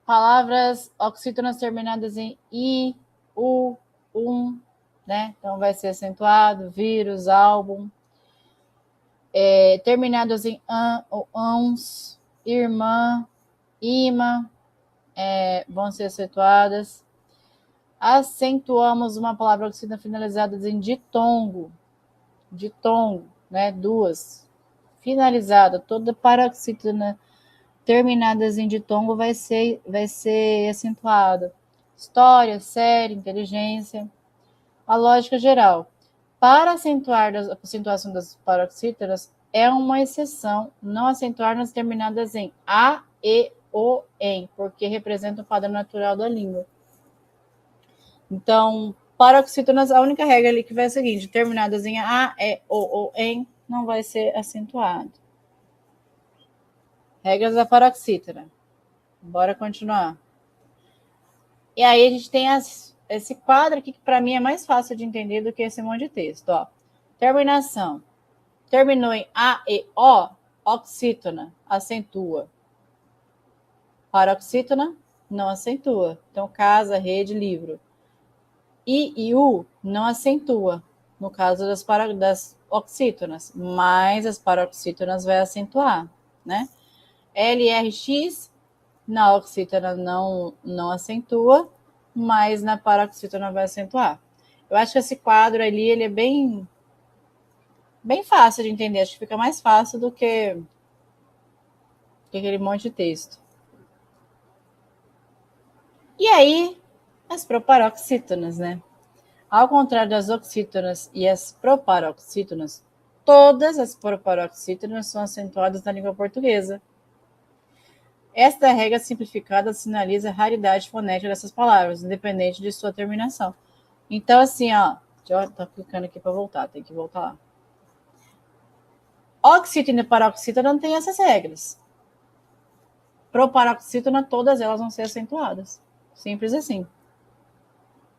Palavras oxítonas terminadas em I, U, né? Então vai ser acentuado, vírus, álbum. Terminados em an ou ans, irmã, ima, vão ser acentuadas. Acentuamos uma palavra oxítona finalizada em ditongo, né? Duas. Finalizada, toda paroxítona terminadas em ditongo vai ser acentuada. História, série, inteligência. A lógica geral. Para acentuar a acentuação das paroxítonas, é uma exceção não acentuar nas terminadas em A, E, O, em, porque representa o padrão natural da língua. Então, paroxítonas, a única regra ali que vai ser a seguinte: terminadas em A, E, O ou em, não vai ser acentuado. Regras da paroxítona. Bora continuar. E aí a gente tem esse quadro aqui que para mim é mais fácil de entender do que esse monte de texto. Ó. Terminação. Terminou em A, E, O, oxítona, acentua. Paroxítona, não acentua. Então, casa, rede, livro. I e U não acentua, no caso das oxítonas, mas as paroxítonas vai acentuar, né? LRX, na oxítona não acentua, mas na paroxítona vai acentuar. Eu acho que esse quadro ali, ele é bem fácil de entender, acho que fica mais fácil do que aquele monte de texto. E aí, as proparoxítonas, né? Ao contrário das oxítonas e as proparoxítonas, todas as proparoxítonas são acentuadas na língua portuguesa. Esta regra simplificada sinaliza a raridade fonética dessas palavras, independente de sua terminação. Então, assim, ó, deixa eu tô clicando aqui para voltar, tem que voltar lá. Oxítona e paroxítona não tem essas regras. Proparoxítona, todas elas vão ser acentuadas. Simples assim.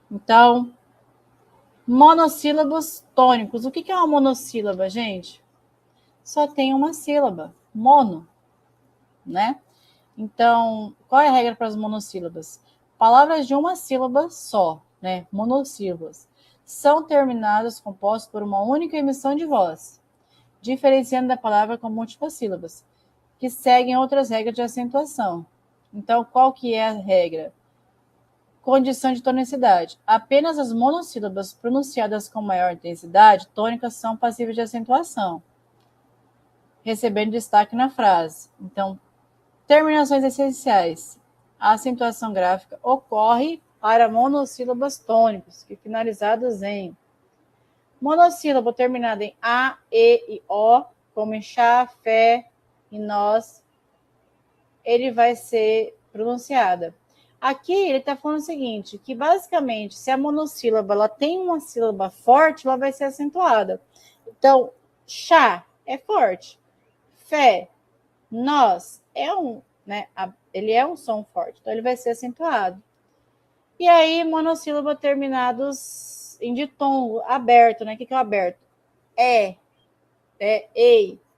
Então, monossílabos tônicos. O que é uma monossílaba, gente? Só tem uma sílaba, mono, né? Então, qual é a regra para as monossílabas? Palavras de uma sílaba só, né? Monossílabas. São terminadas compostas por uma única emissão de voz, diferenciando da palavra com múltiplas sílabas, que seguem outras regras de acentuação. Então, qual que é a regra? Condição de tonicidade. Apenas as monossílabas pronunciadas com maior intensidade tônica são passíveis de acentuação, recebendo destaque na frase. Então, terminações essenciais. A acentuação gráfica ocorre para monossílabas tônicos, que finalizadas em monossílabo terminado em A, E e O, como em chá, fé e nós, ele vai ser pronunciada. Aqui ele está falando o seguinte, que basicamente, se a monossílaba ela tem uma sílaba forte, ela vai ser acentuada. Então, chá é forte. Fé, nós, né? Ele é um som forte, então ele vai ser acentuado. E aí, monossílaba terminados em ditongo, aberto, né? O que é o aberto? Ei.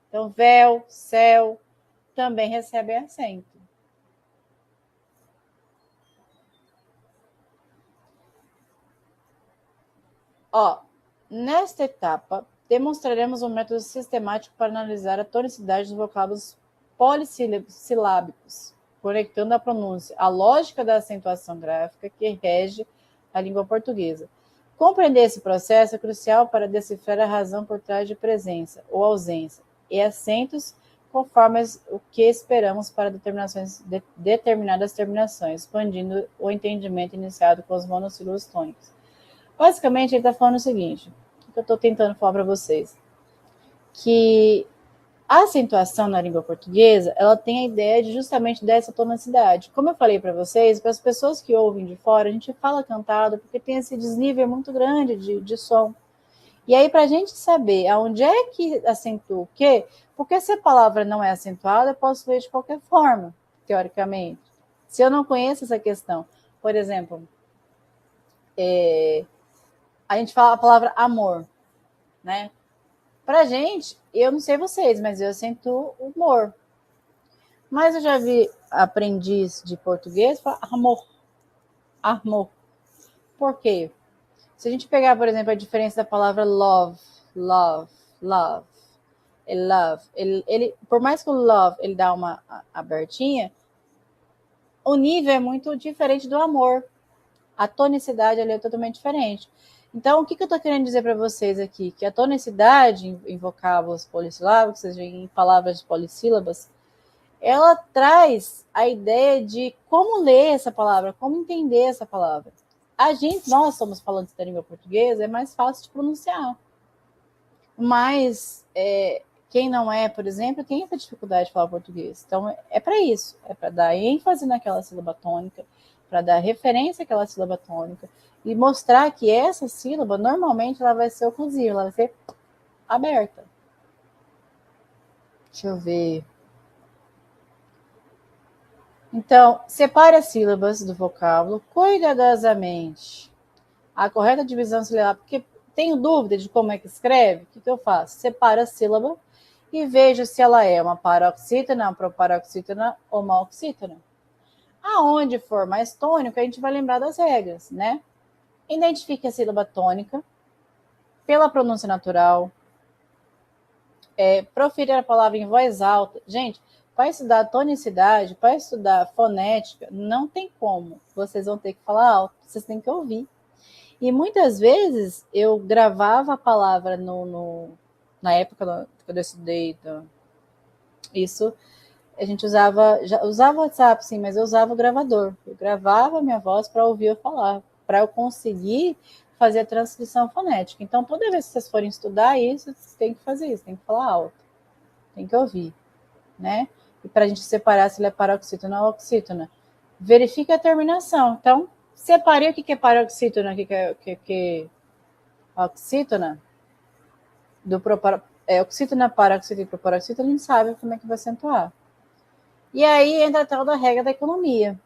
Então, véu, céu, também recebe acento. Ó, nesta etapa, demonstraremos um método sistemático para analisar a tonicidade dos vocábulos polissilábicos, conectando a pronúncia à lógica da acentuação gráfica que rege a língua portuguesa. Compreender esse processo é crucial para decifrar a razão por trás de presença ou ausência e acentos conforme o que esperamos para determinadas terminações, expandindo o entendimento iniciado com os monossílabos tônicos. Basicamente, ele está falando o seguinte, o que eu estou tentando falar para vocês, que a acentuação na língua portuguesa, ela tem a ideia de justamente dessa tonicidade. Como eu falei para vocês, para as pessoas que ouvem de fora, a gente fala cantado porque tem esse desnível muito grande de som. E aí, para a gente saber aonde é que acentua o quê, porque se a palavra não é acentuada, eu posso ler de qualquer forma, teoricamente. Se eu não conheço essa questão, por exemplo, a gente fala a palavra amor, né? Pra gente, eu não sei vocês, mas eu sinto humor. Mas eu já vi aprendiz de português falar amor, amor. Por quê? Se a gente pegar, por exemplo, a diferença da palavra love, love, love, love, por mais que o love ele dá uma abertinha, o nível é muito diferente do amor. A tonicidade ali é totalmente diferente. Então, o que eu estou querendo dizer para vocês aqui? Que a tonicidade em vocábulos polissilábicos, ou seja, em palavras polissílabas, ela traz a ideia de como ler essa palavra, como entender essa palavra. Nós somos falantes da língua portuguesa, é mais fácil de pronunciar. Mas quem não é, por exemplo, tem dificuldade de falar português. Então, é para isso. É para dar ênfase naquela sílaba tônica, para dar referência àquela sílaba tônica e mostrar que essa sílaba, normalmente, ela vai ser oclusiva, ela vai ser aberta. Deixa eu ver. Então, separe as sílabas do vocábulo cuidadosamente. A correta divisão sílaba, porque tenho dúvida de como é que escreve, o que eu faço? Separo a sílaba e vejo se ela é uma paroxítona, uma proparoxítona ou uma oxítona. Aonde for mais tônico, a gente vai lembrar das regras, né? Identifique a sílaba tônica pela pronúncia natural. Proferir a palavra em voz alta. Gente, para estudar tonicidade, para estudar fonética, não tem como. Vocês vão ter que falar alto, vocês têm que ouvir. E muitas vezes eu gravava a palavra na época quando eu estudei isso, a gente usava WhatsApp, sim, mas eu usava o gravador. Eu gravava a minha voz para ouvir eu falar, para eu conseguir fazer a transcrição fonética. Então, toda vez que vocês forem estudar isso, vocês têm que fazer isso, tem que falar alto, tem que ouvir, né? E para a gente separar se ele é paroxítona ou oxítona. Verifique a terminação. Então, separei o que é paroxítona, o que é oxítona, oxítona, paroxítona e proparoxítona, a gente sabe como é que vai acentuar. E aí entra a tal da regra da economia.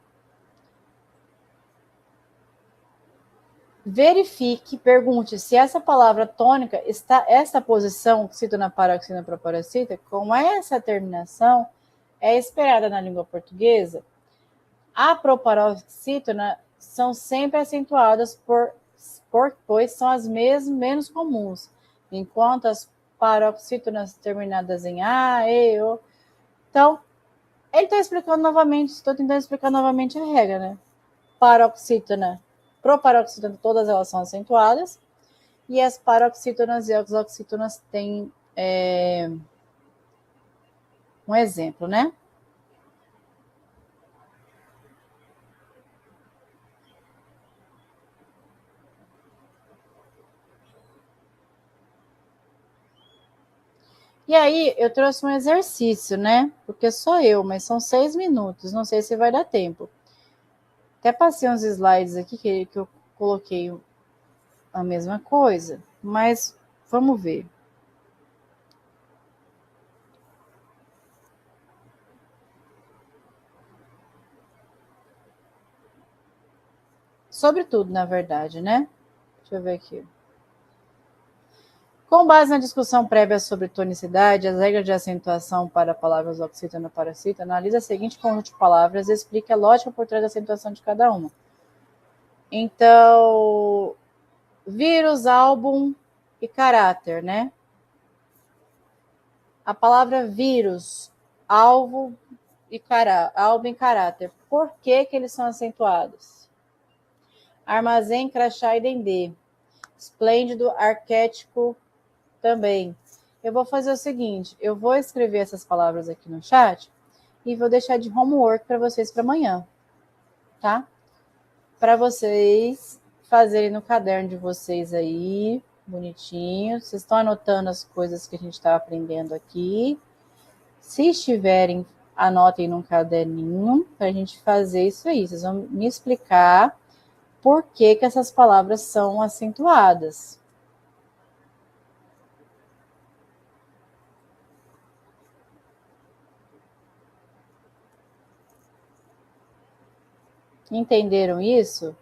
Verifique, pergunte se essa palavra tônica está, essa posição, oxítona, paroxítona, proparoxítona, com essa terminação, é esperada na língua portuguesa. A proparoxítona são sempre acentuadas pois são as menos comuns, enquanto as paroxítonas terminadas em A, E, O. Então, ele está explicando novamente, estou tentando explicar novamente a regra, né? Paroxítona, proparoxítona, todas elas são acentuadas, e as paroxítonas e as oxítonas têm um exemplo, né? E aí, eu trouxe um exercício, né? Porque sou eu, mas são 6 minutos, não sei se vai dar tempo. Até passei uns slides aqui que eu coloquei a mesma coisa, mas vamos ver. Sobre tudo, na verdade, né? Deixa eu ver aqui. Com base na discussão prévia sobre tonicidade, as regras de acentuação para palavras oxítona e paroxítona, analise a seguinte conjunto de palavras e explique a lógica por trás da acentuação de cada uma. Então, vírus, álbum e caráter, né? A palavra vírus, alvo e álbum e caráter. Por que eles são acentuados? Armazém, crachá e dendê. Esplêndido, arquétipo também. Eu vou fazer o seguinte, eu vou escrever essas palavras aqui no chat e vou deixar de homework para vocês para amanhã, tá? Para vocês fazerem no caderno de vocês aí, bonitinho. Vocês estão anotando as coisas que a gente está aprendendo aqui. Se estiverem, anotem num caderninho para a gente fazer isso aí. Vocês vão me explicar por que essas palavras são acentuadas. Entenderam isso?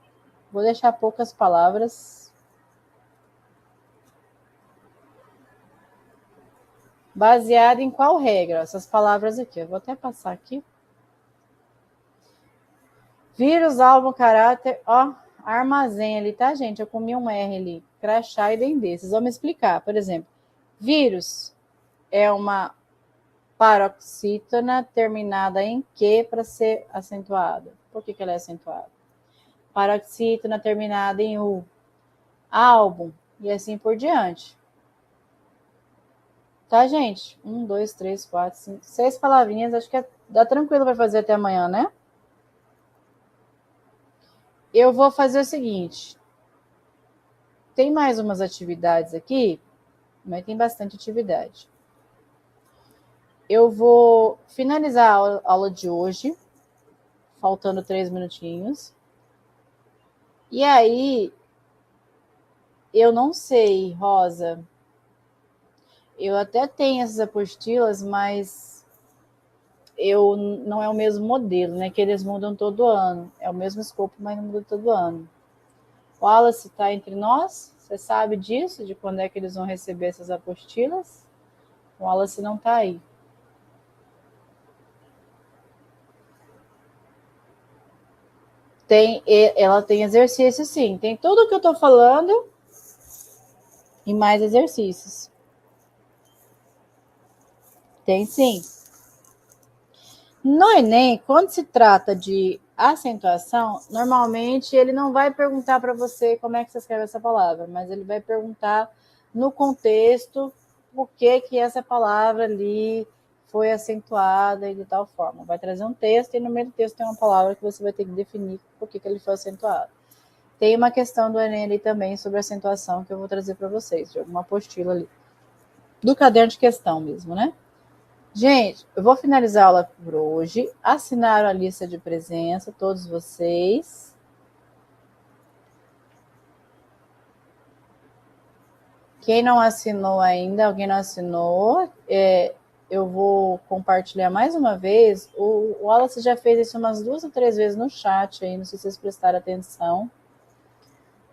Vou deixar poucas palavras. Baseado em qual regra? Essas palavras aqui. Eu vou até passar aqui. Vírus, álbum, caráter, ó, armazém ali, tá, gente? Eu comi um R ali, crachá e dendê. Vocês vão me explicar. Por exemplo, vírus é uma paroxítona terminada em que para ser acentuada? Por que ela é acentuada? Paroxítona terminada em U. Álbum, e assim por diante. Tá, gente? 1, 2, 3, 4, 5, 6 palavrinhas. Acho que dá tranquilo para fazer até amanhã, né? Eu vou fazer o seguinte. Tem mais umas atividades aqui, mas tem bastante atividade. Eu vou finalizar a aula de hoje, faltando 3 minutinhos. E aí, eu não sei, Rosa. Eu até tenho essas apostilas, mas não é o mesmo modelo, né? Que eles mudam todo ano. É o mesmo escopo, mas não muda todo ano. O Wallace está entre nós? Você sabe disso? De quando é que eles vão receber essas apostilas? O Wallace não está aí. Ela tem exercício, sim. Tem tudo o que eu estou falando e mais exercícios. Tem sim. No Enem, quando se trata de acentuação, normalmente ele não vai perguntar para você como é que você escreve essa palavra, mas ele vai perguntar no contexto por que essa palavra ali foi acentuada e de tal forma. Vai trazer um texto e no meio do texto tem uma palavra que você vai ter que definir por que ele foi acentuado. Tem uma questão do Enem ali também sobre acentuação que eu vou trazer para vocês, de alguma apostila ali. Do caderno de questão mesmo, né? Gente, eu vou finalizar a aula por hoje. Assinaram a lista de presença, todos vocês. Quem não assinou ainda, alguém não assinou, eu vou compartilhar mais uma vez. O Wallace já fez isso umas 2 ou 3 vezes no chat aí, não sei se vocês prestaram atenção,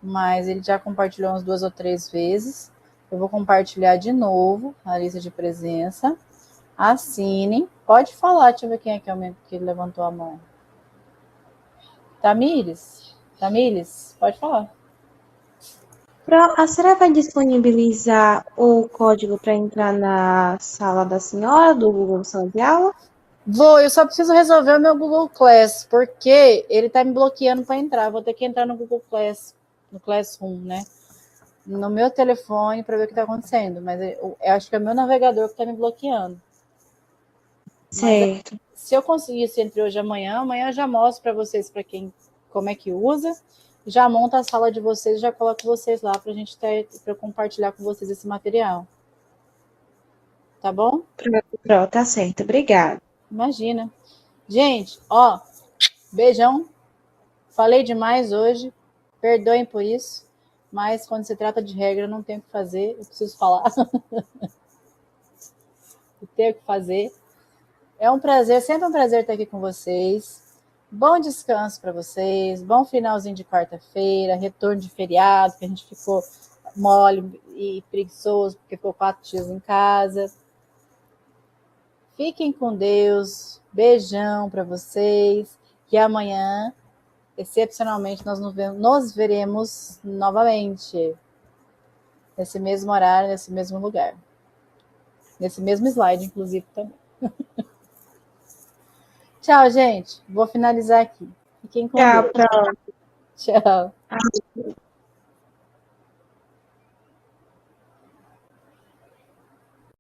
mas ele já compartilhou umas 2 ou 3 vezes. Eu vou compartilhar de novo a lista de presença. Assinem. Pode falar, deixa eu ver quem é que levantou a mão. Tamires, pode falar. A senhora vai disponibilizar o código para entrar na sala da senhora, do Google Sala de Aula? Vou, eu só preciso resolver o meu Google Class, porque ele está me bloqueando para entrar. Vou ter que entrar no Google Class, no Classroom, né? No meu telefone para ver o que está acontecendo. Mas eu acho que é o meu navegador que está me bloqueando. Certo. Mas, se eu conseguisse entre hoje e amanhã eu já mostro para vocês como é que usa, já monto a sala de vocês, já coloco vocês lá para eu compartilhar com vocês esse material. Tá bom? Pronto, tá certo. Obrigada. Imagina. Gente, ó, beijão. Falei demais hoje, perdoem por isso, mas quando se trata de regra, não tem o que fazer, eu preciso falar. Eu tenho o que fazer. É um prazer, sempre um prazer estar aqui com vocês. Bom descanso para vocês, bom finalzinho de quarta-feira, retorno de feriado, que a gente ficou mole e preguiçoso, porque ficou 4 dias em casa. Fiquem com Deus, beijão para vocês, que amanhã, excepcionalmente, nós nos veremos novamente, nesse mesmo horário, nesse mesmo lugar. Nesse mesmo slide, inclusive, também. Tchau, gente. Vou finalizar aqui. Fiquem com Deus. Tchau. Tchau.